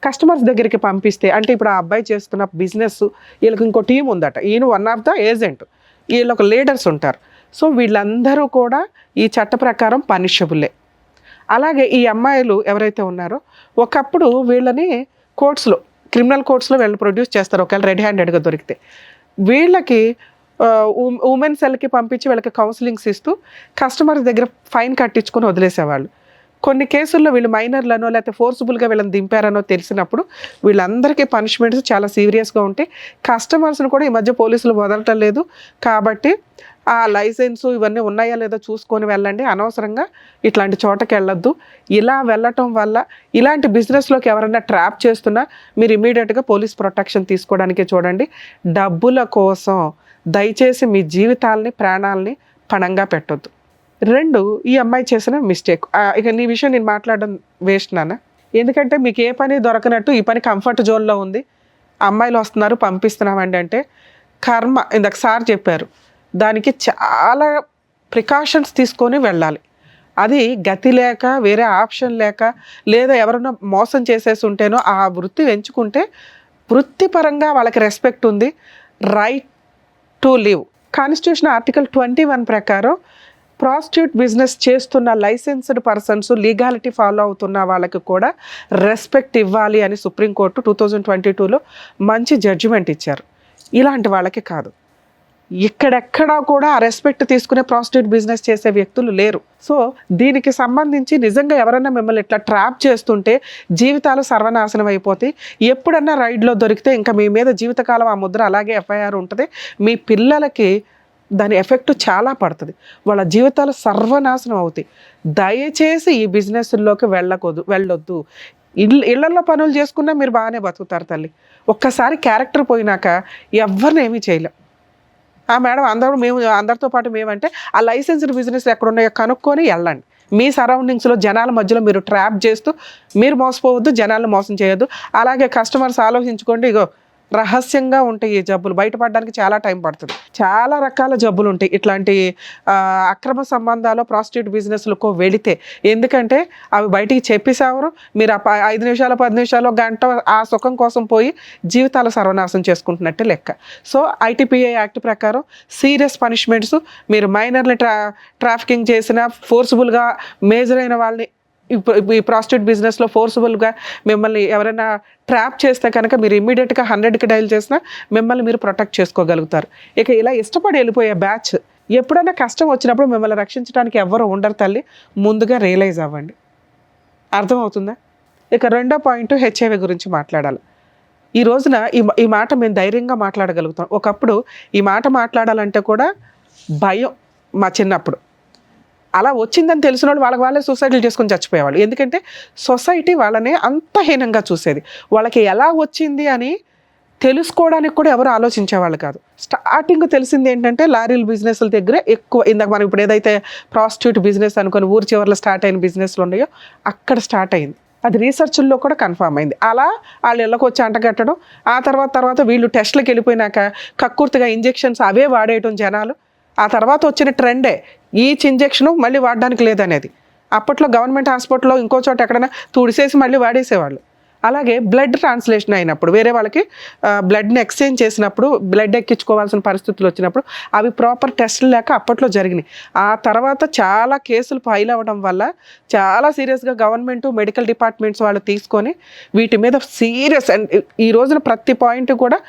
కస్టమర్స్ దగ్గరికి పంపిస్తే, అంటే ఇప్పుడు ఆ అబ్బాయి చేస్తున్న బిజినెస్ వీళ్ళకి ఇంకో టీం ఉందట, ఈయన వన్ ఆఫ్ ద ఏజెంట్, వీళ్ళొక లీడర్స్ ఉంటారు. సో వీళ్ళందరూ కూడా ఈ చట్ట ప్రకారం పనిషబులే. అలాగే ఈ అమ్మాయిలు ఎవరైతే ఉన్నారో ఒకప్పుడు వీళ్ళని కోర్ట్స్లో, క్రిమినల్ కోర్ట్స్లో వీళ్ళని ప్రొడ్యూస్ చేస్తారు ఒకవేళ రెడ్ హ్యాండెడ్గా దొరికితే. వీళ్ళకి ఉమెన్ సెల్కి పంపించి వీళ్ళకి కౌన్సిలింగ్స్ ఇస్తూ కస్టమర్స్ దగ్గర ఫైన్ కట్టించుకొని వదిలేసేవాళ్ళు. కొన్ని కేసుల్లో వీళ్ళు మైనర్లనో లేకపోతే ఫోర్సిబుల్గా వీళ్ళని దింపారనో తెలిసినప్పుడు వీళ్ళందరికీ పనిష్మెంట్స్ చాలా సీరియస్గా ఉంటాయి. కస్టమర్స్ని కూడా ఈ మధ్య పోలీసులు వదలటం లేదు కాబట్టి ఆ లైసెన్సు ఇవన్నీ ఉన్నాయా లేదో చూసుకొని వెళ్ళండి. అనవసరంగా ఇట్లాంటి చోటకి వెళ్ళొద్దు. ఇలా వెళ్ళటం వల్ల ఇలాంటి బిజినెస్లోకి ఎవరైనా ట్రాప్ చేస్తున్నా మీరు ఇమీడియట్గా పోలీస్ ప్రొటెక్షన్ తీసుకోవడానికే చూడండి. డబ్బుల కోసం దయచేసి మీ జీవితాలని ప్రాణాలని పణంగా పెట్టొద్దు. 2 ఈ అమ్మాయి చేసిన మిస్టేక్. ఇక నీ విషయం నేను మాట్లాడడం వేస్ట్ నాన్న, ఎందుకంటే మీకు ఏ పని దొరకనట్టు ఈ పని కంఫర్ట్ జోన్లో ఉంది, అమ్మాయిలు వస్తున్నారు పంపిస్తున్నామండి అంటే కర్మ. ఇందాక సార్ చెప్పారు, దానికి చాలా ప్రికాషన్స్ తీసుకొని వెళ్ళాలి. అది గతి లేక వేరే ఆప్షన్ లేక లేదా ఎవరైనా మోసం చేసేసి ఉంటేనో ఆ వృత్తి ఎంచుకుంటే వృత్తిపరంగా వాళ్ళకి రెస్పెక్ట్ ఉంది. Right to live. Constitution article 21 ప్రకారం ప్రాస్టిట్యూట్ బిజినెస్ చేస్తున్న లైసెన్స్డ్ పర్సన్స్, లీగాలిటీ ఫాలో అవుతున్న వాళ్ళకి కూడా రెస్పెక్ట్ ఇవ్వాలి అని సుప్రీంకోర్టు 2022లో మంచి జడ్జిమెంట్ ఇచ్చారు. ఇలాంటి వాళ్ళకి కాదు, ఇక్కడెక్కడా కూడా ఆ రెస్పెక్ట్ తీసుకునే ప్రాస్టిట్యూట్ బిజినెస్ చేసే వ్యక్తులు లేరు. సో దీనికి సంబంధించి నిజంగా ఎవరైనా మిమ్మల్ని ఇట్లా ట్రాప్ చేస్తుంటే జీవితాలు సర్వనాశనం అయిపోతాయి. ఎప్పుడన్నా రైడ్లో దొరికితే ఇంకా మీ మీద జీవితకాలం ఆ ముద్ర అలాగే ఎఫ్ఐఆర్ ఉంటుంది. మీ పిల్లలకి దాని ఎఫెక్ట్ చాలా పడుతుంది, వాళ్ళ జీవితాలు సర్వనాశనం అవుతాయి. దయచేసి ఈ బిజినెస్లోకి వెళ్ళొద్దు. ఇళ్లలో పనులు చేసుకున్నా మీరు బాగానే బతుకుతారు తల్లి. ఒక్కసారి క్యారెక్టర్ పోయినాక ఎవరిని ఏమీ చేయలేం. మేడం అందరితో పాటు మేమంటే ఆ లైసెన్స్డ్ బిజినెస్ ఎక్కడ ఉన్నాయో కనుక్కొని వెళ్ళండి. మీ సరౌండింగ్స్లో జనాల మధ్యలో మీరు ట్రాప్ చేస్తూ మీరు మోసపోవద్దు, జనాలను మోసం చేయొద్దు. అలాగే కస్టమర్స్ ఆలోచించుకోండి, ఇగో రహస్యంగా ఉంటాయి ఈ జబ్బులు, బయటపడడానికి చాలా టైం పడుతుంది. చాలా రకాల జబ్బులు ఉంటాయి ఇట్లాంటి అక్రమ సంబంధాలు ప్రాస్టిట్యూట్ బిజినెస్లకు వెళితే. ఎందుకంటే అవి బయటికి చెప్పేసేవారు, మీరు 5 నిమిషాలు 10 నిమిషాలు గంట ఆ సుఖం కోసం పోయి జీవితాలు సర్వనాశనం చేసుకుంటున్నట్టే లెక్క. సో ఐటీపీఏ యాక్ట్ ప్రకారం సీరియస్ పనిష్మెంట్స్, మీరు మైనర్ని ట్రాఫికింగ్ చేసిన, ఫోర్స్ఫుల్గా మేజర్ అయిన వాళ్ళని ఈ ప్రాస్టిట్యూట్ బిజినెస్లో ఫోర్స్ఫుల్గా మిమ్మల్ని ఎవరైనా ట్రాప్ చేస్తే కనుక మీరు ఇమ్మీడియట్గా 100కి డైల్ చేసినా మిమ్మల్ని మీరు ప్రొటెక్ట్ చేసుకోగలుగుతారు. ఇక ఇలా ఇష్టపడి వెళ్ళిపోయే బ్యాచ్ ఎప్పుడైనా కష్టం వచ్చినప్పుడు మిమ్మల్ని రక్షించడానికి ఎవరు ఉండరు తల్లి. ముందుగా రియలైజ్ అవ్వండి. అర్థమవుతుందా? ఇక 2వ పాయింట్ హెచ్ఐవి గురించి మాట్లాడాలి. ఈ రోజున ఈ మాట మేము ధైర్యంగా మాట్లాడగలుగుతాం. ఒకప్పుడు ఈ మాట మాట్లాడాలంటే కూడా భయం. మా చిన్నప్పుడు అలా వచ్చిందని తెలిసిన వాళ్ళు వాళ్ళే సూసైడ్లు చేసుకొని చచ్చిపోయేవాళ్ళు. ఎందుకంటే సొసైటీ వాళ్ళని అంత హీనంగా చూసేది. వాళ్ళకి ఎలా వచ్చింది అని తెలుసుకోవడానికి కూడా ఎవరు ఆలోచించేవాళ్ళు కాదు. స్టార్టింగ్ తెలిసింది ఏంటంటే లారీల బిజినెస్ల దగ్గరే ఎక్కువ. ఇందాక మనం ఇప్పుడు ఏదైతే ప్రాస్టిట్యూట్ బిజినెస్ అనుకుని ఊరి చివరిలో స్టార్ట్ అయిన బిజినెస్లు ఉన్నాయో అక్కడ స్టార్ట్ అయింది. అది రీసెర్చ్ల్లో కూడా కన్ఫర్మ్ అయింది. అలా వాళ్ళు ఇళ్ళకి వచ్చి అంటగట్టడం, ఆ తర్వాత వీళ్ళు టెస్ట్లకు వెళ్ళిపోయినాక కక్కుర్తిగా ఇంజెక్షన్స్ అవే వాడేయటం జనాలు. ఆ తర్వాత వచ్చిన ట్రెండే ఈచ్ ఇంజెక్షను మళ్ళీ వాడడానికి లేదనేది. అప్పట్లో గవర్నమెంట్ హాస్పిటల్లో ఇంకో చోట ఎక్కడైనా తుడిసేసి మళ్ళీ వాడేసేవాళ్ళు. అలాగే బ్లడ్ ట్రాన్స్లేషన్ అయినప్పుడు వేరే వాళ్ళకి బ్లడ్ని ఎక్స్చేంజ్ చేసినప్పుడు బ్లడ్ ఎక్కించుకోవాల్సిన పరిస్థితులు వచ్చినప్పుడు అవి ప్రాపర్ టెస్టులు లేక అప్పట్లో జరిగినాయి. ఆ తర్వాత చాలా కేసులు ఫైల్ అవ్వడం వల్ల చాలా సీరియస్గా గవర్నమెంట్ మెడికల్ డిపార్ట్మెంట్స్ వాళ్ళు తీసుకొని వీటి మీద సీరియస్ అండ్ ఈ రోజున ప్రతి పాయింట్ కూడా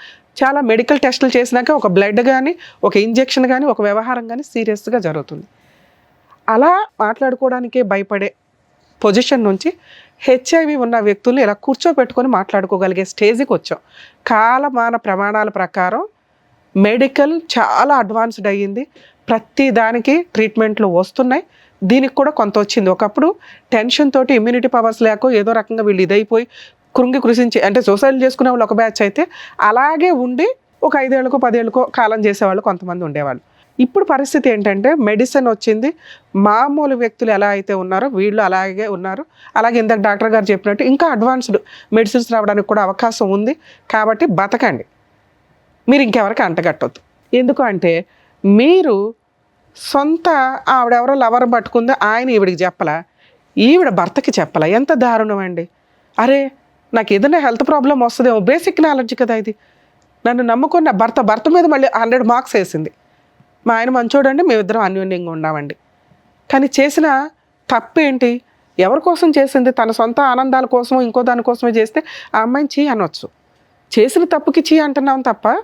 చాలా మెడికల్ టెస్టులు చేసినాక ఒక బ్లడ్ కానీ ఒక ఇంజెక్షన్ కానీ ఒక వ్యవహారం కానీ సీరియస్గా జరుగుతుంది. అలా మాట్లాడుకోవడానికే భయపడే పొజిషన్ నుంచి హెచ్ఐవి ఉన్న వ్యక్తుల్ని ఇలా కూర్చోబెట్టుకొని మాట్లాడుకోగలిగే స్టేజ్కి వచ్చాం. కాలమాన ప్రమాణాల ప్రకారం మెడికల్ చాలా అడ్వాన్స్డ్ అయ్యింది. ప్రతి దానికి ట్రీట్మెంట్లు వస్తున్నాయి. దీనికి కూడా కొంత వచ్చింది. ఒకప్పుడు టెన్షన్ తోటి ఇమ్యూనిటీ పవర్స్ లేక ఏదో రకంగా వీళ్ళు ఇదైపోయి కృషించి అంటే సూసైడ్ చేసుకునే వాళ్ళు ఒక బ్యాచ్ అయితే అలాగే ఉండి ఒక 5 ఏళ్ళకో 10 ఏళ్ళకో కాలం చేసేవాళ్ళు కొంతమంది ఉండేవాళ్ళు. ఇప్పుడు పరిస్థితి ఏంటంటే మెడిసిన్ వచ్చింది. మామూలు వ్యక్తులు ఎలా అయితే ఉన్నారో వీళ్ళు అలాగే ఉన్నారు. అలాగే ఇందాక డాక్టర్ గారు చెప్పినట్టు ఇంకా అడ్వాన్స్డ్ మెడిసిన్స్ రావడానికి కూడా అవకాశం ఉంది. కాబట్టి బతకండి, మీరు ఇంకెవరికి అంటగట్టొద్దు. ఎందుకు అంటే మీరు సొంత ఆవిడెవరో లవర్ పట్టుకుందో ఆయన ఈవిడికి చెప్పలా, ఈవిడ భర్తకి చెప్పలా. ఎంత దారుణం అండి. అరే నాకు ఏదైనా హెల్త్ ప్రాబ్లం వస్తుందేమో, బేసిక్ నాలెడ్జ్ కదా ఇది. నన్ను నమ్ముకున్న భర్త మీద మళ్ళీ 100 మార్క్స్ వేసింది. మా ఆయన మంచోడండి, మేమిద్దరం అన్యోన్యంగా ఉన్నామండి. కానీ చేసిన తప్పేంటి? ఎవరి కోసం చేసింది? తన సొంత ఆనందాల కోసం ఇంకో దానికోసమే చేస్తే ఆ అమ్మాయిని చీ అనొచ్చు. చేసిన తప్పుకి చీ అంటున్నాం తప్ప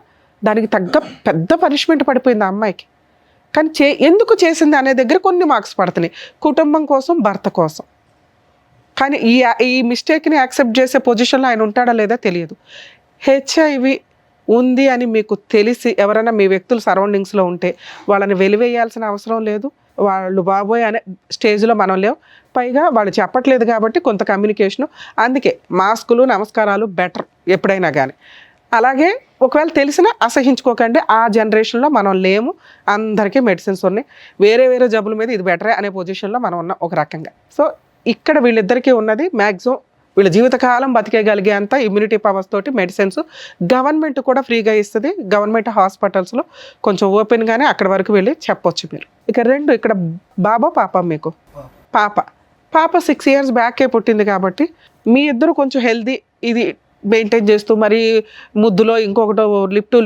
దానికి తగ్గ పెద్ద పనిష్మెంట్ పడిపోయింది ఆ అమ్మాయికి. కానీ ఎందుకు చేసింది అనే దగ్గర కొన్ని మార్క్స్ పడుతున్నాయి, కుటుంబం కోసం, భర్త కోసం. కానీ ఈ మిస్టేక్ని యాక్సెప్ట్ చేసే పొజిషన్లో ఆయన ఉంటాడా లేదా తెలియదు. హెచ్ఐవి ఉంది అని మీకు తెలిసి ఎవరైనా మీ వ్యక్తులు సరౌండింగ్స్లో ఉంటే వాళ్ళని వెలివేయాల్సిన అవసరం లేదు. వాళ్ళు బాబోయ్ అనే స్టేజ్లో మనం లేవు. పైగా వాళ్ళు చెప్పట్లేదు కాబట్టి కొంత కమ్యూనికేషను. అందుకే మాస్కులు, నమస్కారాలు బెటర్ ఎప్పుడైనా కానీ. అలాగే ఒకవేళ తెలిసినా అసహించుకోకండి. ఆ జనరేషన్లో మనం లేము. అందరికీ మెడిసిన్స్ ఉన్నాయి. వేరే జబ్బుల మీద ఇది బెటరే అనే పొజిషన్లో మనం ఉన్నాం ఒక రకంగా. సో ఇక్కడ వీళ్ళిద్దరికీ ఉన్నది మ్యాక్సిమం వీళ్ళ జీవితకాలం బతికేయగలిగే అంత ఇమ్యూనిటీ పవర్స్ తోటి మెడిసిన్స్ గవర్నమెంట్ కూడా ఫ్రీగా ఇస్తుంది. గవర్నమెంట్ హాస్పిటల్స్లో కొంచెం ఓపెన్గానే అక్కడి వరకు వెళ్ళి చెప్పొచ్చు మీరు. ఇక్కడ బాబా పాప మీకు పాప 6 years బ్యాకే పుట్టింది కాబట్టి మీ ఇద్దరు కొంచెం హెల్దీ ఇది మెయింటైన్ చేస్తూ మరి ముద్దులో ఇంకొకటి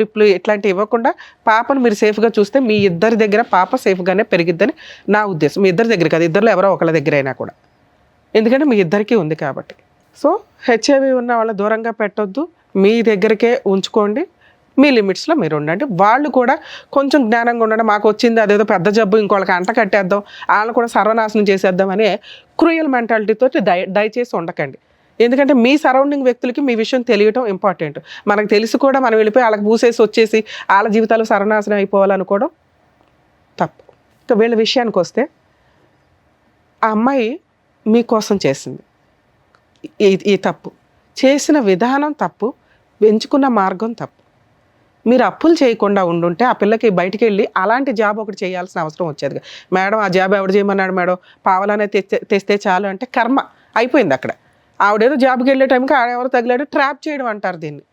లిప్లు ఇట్లాంటివి ఇవ్వకుండా పాపను మీరు సేఫ్గా చూస్తే మీ ఇద్దరి దగ్గర పాప సేఫ్గానే పెరిగిద్దని నా ఉద్దేశం. మీ ఇద్దరి దగ్గర కాదు, ఇద్దరులో ఎవరో ఒకళ్ళ దగ్గర అయినా కూడా, ఎందుకంటే మీ ఇద్దరికీ ఉంది కాబట్టి. సో హెచ్ఐవి ఉన్న వాళ్ళ దూరంగా పెట్టొద్దు, మీ దగ్గరికే ఉంచుకోండి. మీ లిమిట్స్లో మీరు ఉండండి. వాళ్ళు కూడా కొంచెం జ్ఞానంగా ఉండండి. మాకు వచ్చింది అదేదో పెద్ద జబ్బు ఇంకోళ్ళకి అంట కట్టేద్దాం, వాళ్ళని కూడా సర్వనాశనం చేసేద్దాం అనే క్రూయల్ మెంటాలిటీతో దయచేసి ఉండకండి. ఎందుకంటే మీ సరౌండింగ్ వ్యక్తులకి మీ విషయం తెలియటం ఇంపార్టెంట్. మనకు తెలిసి కూడా మనం వెళ్ళిపోయి వాళ్ళకి పూసేసి వచ్చేసి వాళ్ళ జీవితాలు సర్వనాశనం అయిపోవాలనుకోవడం తప్పు. ఇంకా వీళ్ళ విషయానికి వస్తే ఆ అమ్మాయి మీకోసం చేసింది ఈ తప్పు. చేసిన విధానం తప్పు, ఎంచుకున్న మార్గం తప్పు. మీరు అప్పులు చేయకుండా ఉండుంటే ఆ పిల్లకి బయటికి వెళ్ళి అలాంటి జాబ్ ఒకటి చేయాల్సిన అవసరం వచ్చేది. మేడం ఆ జాబ్ ఎవడు చేయమన్నాడు మేడం, పావలానే తెస్తే చాలు అంటే కర్మ అయిపోయింది అక్కడ. ఆవిడేదో జాబ్కి వెళ్ళే టైంకి ఆడెవరు తగిలాడు, ట్రాప్ చేయడం అంటారు దీన్ని.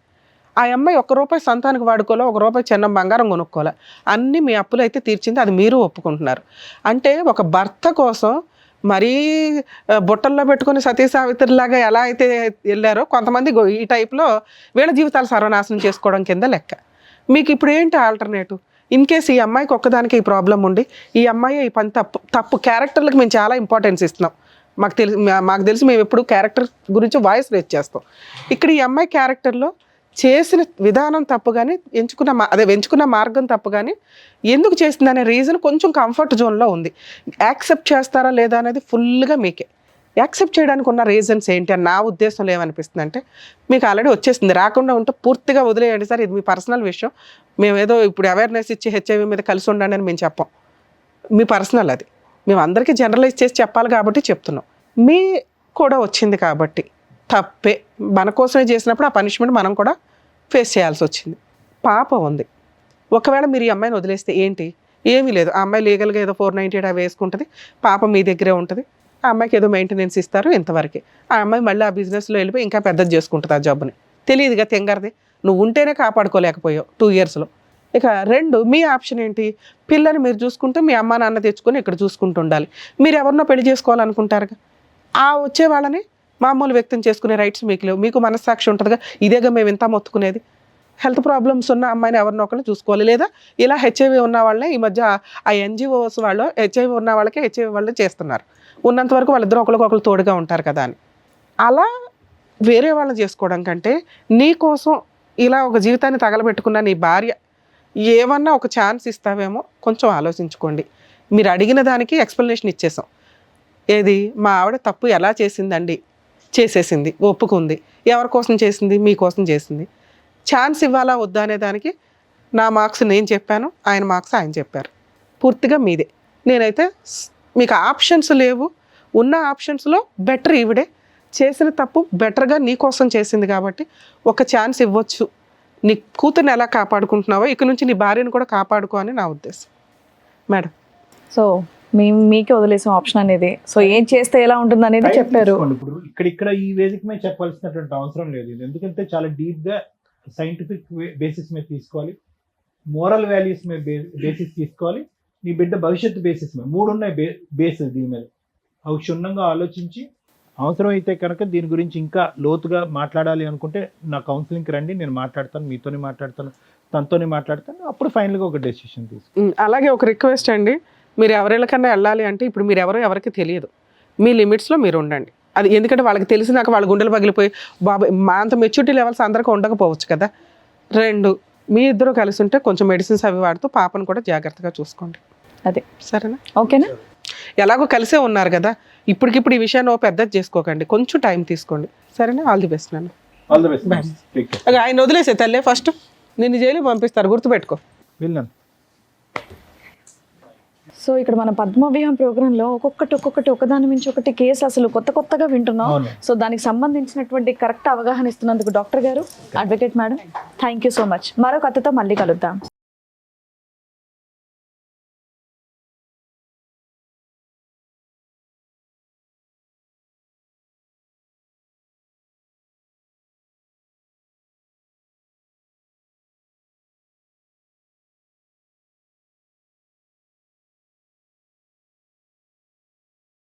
ఆ అమ్మాయి ₹1 సంతానికి వాడుకోలే, ₹1 చిన్న బంగారం కొనుక్కోలే, అన్నీ మీ అప్పులు అయితే తీర్చింది. అది మీరు ఒప్పుకుంటున్నారు. అంటే ఒక భర్త కోసం మరీ బుట్టల్లో పెట్టుకుని సతీ సావిత్రిలాగా ఎలా అయితే వెళ్ళారో కొంతమంది ఈ టైప్లో వీళ్ళ జీవితాలు సర్వనాశనం చేసుకోవడం కింద లెక్క. మీకు ఇప్పుడు ఏంటి ఆల్టర్నేటివ్? ఇన్ కేస్ ఈ అమ్మాయికి ఒక్కదానికి ఈ ప్రాబ్లం ఉండి ఈ అమ్మాయి ఈ పని తప్పు క్యారెక్టర్లకు మేము చాలా ఇంపార్టెన్స్ ఇస్తున్నాం. మాకు తెలిసి మేము ఎప్పుడు క్యారెక్టర్ గురించి వాయిస్ రేజ్ చేస్తాం. ఇక్కడ ఈ అమ్మాయి క్యారెక్టర్లో చేసిన విధానం తప్పు కానీ ఎంచుకున్న మార్గం తప్పు కానీ ఎందుకు చేసింది అనే రీజన్ కొంచెం కంఫర్ట్ జోన్లో ఉంది. యాక్సెప్ట్ చేస్తారా లేదా అనేది ఫుల్గా మీకే. యాక్సెప్ట్ చేయడానికి ఉన్న రీజన్స్ ఏంటి అని నా ఉద్దేశంలో ఏమనిపిస్తుంది అంటే, మీకు ఆల్రెడీ వచ్చేసింది, రాకుండా ఉంటే పూర్తిగా వదిలేయండి సార్, ఇది మీ పర్సనల్ విషయం, మేము ఏదో ఇప్పుడు అవేర్నెస్ ఇచ్చి హెచ్ఐవి మీద కలిసి ఉండండి అని మేము చెప్పాం. మీ పర్సనల్ అది, మేము అందరికీ జనరలైజ్ చేసి చెప్పాలి కాబట్టి చెప్తున్నాం. మీ కూడా వచ్చింది కాబట్టి తప్పే, మన కోసమే చేసినప్పుడు ఆ పనిష్మెంట్ మనం కూడా ఫేస్ చేయాల్సి వచ్చింది. పాప ఉంది. ఒకవేళ మీరు ఈ అమ్మాయిని వదిలేస్తే ఏంటి? ఏమీ లేదు. ఆ అమ్మాయి లీగల్గా ఏదో 498 అవి వేసుకుంటుంది, పాప మీ దగ్గరే ఉంటుంది, ఆ అమ్మాయికి ఏదో మెయింటెనెన్స్ ఇస్తారు, ఇంతవరకే. ఆ అమ్మాయి మళ్ళీ ఆ బిజినెస్లో వెళ్ళిపోయి ఇంకా పెద్దది చేసుకుంటుంది ఆ జాబ్ని. తెలియదుగా తెంగరది. నువ్వు ఉంటేనే కాపాడుకోలేకపోయావు 2 yearsలో. ఇక 2, మీ ఆప్షన్ ఏంటి? పిల్లని మీరు చూసుకుంటూ మీ అమ్మ నాన్న తెచ్చుకొని ఇక్కడ చూసుకుంటూ ఉండాలి. మీరు ఎవరినో పెళ్లి చేసుకోవాలనుకుంటారుగా, ఆ వచ్చే వాళ్ళని మామూలు వ్యక్తం చేసుకునే రైట్స్ మీకు లేవు. మీకు మనస్సాక్షి ఉంటుందిగా, ఇదేగా మేము ఇంత మొత్తుకునేది. హెల్త్ ప్రాబ్లమ్స్ ఉన్న అమ్మాయిని ఎవరినో ఒకళ్ళు చూసుకోవాలి. లేదా ఇలా హెచ్ఐవి ఉన్న వాళ్ళని ఈ మధ్య ఆ ఎన్జిఓస్ వాళ్ళు హెచ్ఐవి ఉన్న వాళ్ళకి హెచ్ఐవి వాళ్ళు చేస్తున్నారు. ఉన్నంత వరకు వాళ్ళిద్దరూ ఒకరికొకరు తోడుగా ఉంటారు కదా అని. అలా వేరే వాళ్ళని చేసుకోవడం కంటే నీ కోసం ఇలా ఒక జీవితాన్ని తగలబెట్టుకున్న నీ భార్య ఏమన్నా ఒక ఛాన్స్ ఇస్తావేమో కొంచెం ఆలోచించుకోండి. మీరు అడిగిన దానికి ఎక్స్ప్లెనేషన్ ఇచ్చేసాం. ఏది, మా ఆవిడ తప్పు ఎలా చేసిందండి? చేసేసింది, ఒప్పుకుంది. ఎవరి కోసం చేసింది? మీకోసం చేసింది. ఛాన్స్ ఇవ్వాలా వద్దా అనే దానికి నా మార్క్స్ నేను చెప్పాను, ఆయన మార్క్స్ ఆయన చెప్పారు. పూర్తిగా మీదే. నేనైతే మీకు ఆప్షన్స్ లేవు. ఉన్న ఆప్షన్స్లో బెటర్ ఈవిడే. చేసిన తప్పు బెటర్గా నీ కోసం చేసింది కాబట్టి ఒక ఛాన్స్ ఇవ్వచ్చు. నీ కూతుర్ని ఎలా కాపాడుకుంటున్నావో ఇక నుంచి నీ భార్యను కూడా కాపాడుకో అని నా ఉద్దేశం మేడం. సో మీకే వదిలేసాం ఆప్షన్ అనేది. సో ఏం చేస్తే ఎలా ఉంటుంది అనేది చెప్పారు. ఇప్పుడు ఇక్కడ ఈ వేదిక మీద చెప్పాల్సినటువంటి అవసరం లేదు. ఎందుకంటే చాలా డీప్ గా సైంటిఫిక్ బేసిస్ మీద తీసుకోవాలి, మోరల్ వాల్యూస్ మీద బేసిస్ తీసుకోవాలి, నీ బిడ్డ భవిష్యత్తు బేసిస్ మీద 3 ఉన్నాయి బేసిస్. దీని మీద అవి క్షుణ్ణంగా ఆలోచించి అవసరమైతే కనుక దీని గురించి ఇంకా లోతుగా మాట్లాడాలి అనుకుంటే నా కౌన్సిలింగ్కి రండి, నేను మాట్లాడతాను, మీతోనే మాట్లాడతాను, తనతోనే మాట్లాడతాను. అప్పుడు ఫైనల్గా ఒక డెసిషన్ తీసుకుంటాను. అలాగే ఒక రిక్వెస్ట్ అండి, మీరు ఎవరికన్నా వెళ్ళాలి అంటే ఇప్పుడు మీరు ఎవరికి తెలియదు, మీ లిమిట్స్లో మీరు ఉండండి. అది ఎందుకంటే వాళ్ళకి తెలిసినాక వాళ్ళ గుండెలు పగిలిపోయి బాబా మా అంత మెచ్యూరిటీ లెవెల్స్ అందరికీ ఉండకపోవచ్చు కదా. 2, మీ ఇద్దరు కలిసి ఉంటే కొంచెం మెడిసిన్స్ అవి వాడుతూ పాపను కూడా జాగ్రత్తగా చూసుకోండి. అదే సరేనా? ఓకేనా? ఎలాగో కలిసే ఉన్నారు కదా, ఇప్పటికిప్పుడు ఈ విషయాన్ని పెద్దది చేసుకోకండి, కొంచెం టైం తీసుకోండి. సరేనా? ఆల్ ది బెస్ట్ నాన్న. All the best. ఆయన వదిలేసే తల్లే, ఫస్ట్ నిన్ను జైలు పంపిస్తారు, గుర్తుపెట్టుకో. వెళ్ళాను. సో ఇక్కడ మన పద్మవ్యూహం ప్రోగ్రాంలో ఒక్కొక్కటి ఒకదాని మించి ఒకటి కేసు అసలు కొత్తగా వింటున్నాం. సో దానికి సంబంధించినటువంటి కరెక్ట్ అవగాహన ఇస్తున్నందుకు డాక్టర్ గారు, advocate madam, thank you so much. మరో కథతో మళ్ళీ కలుద్దాం.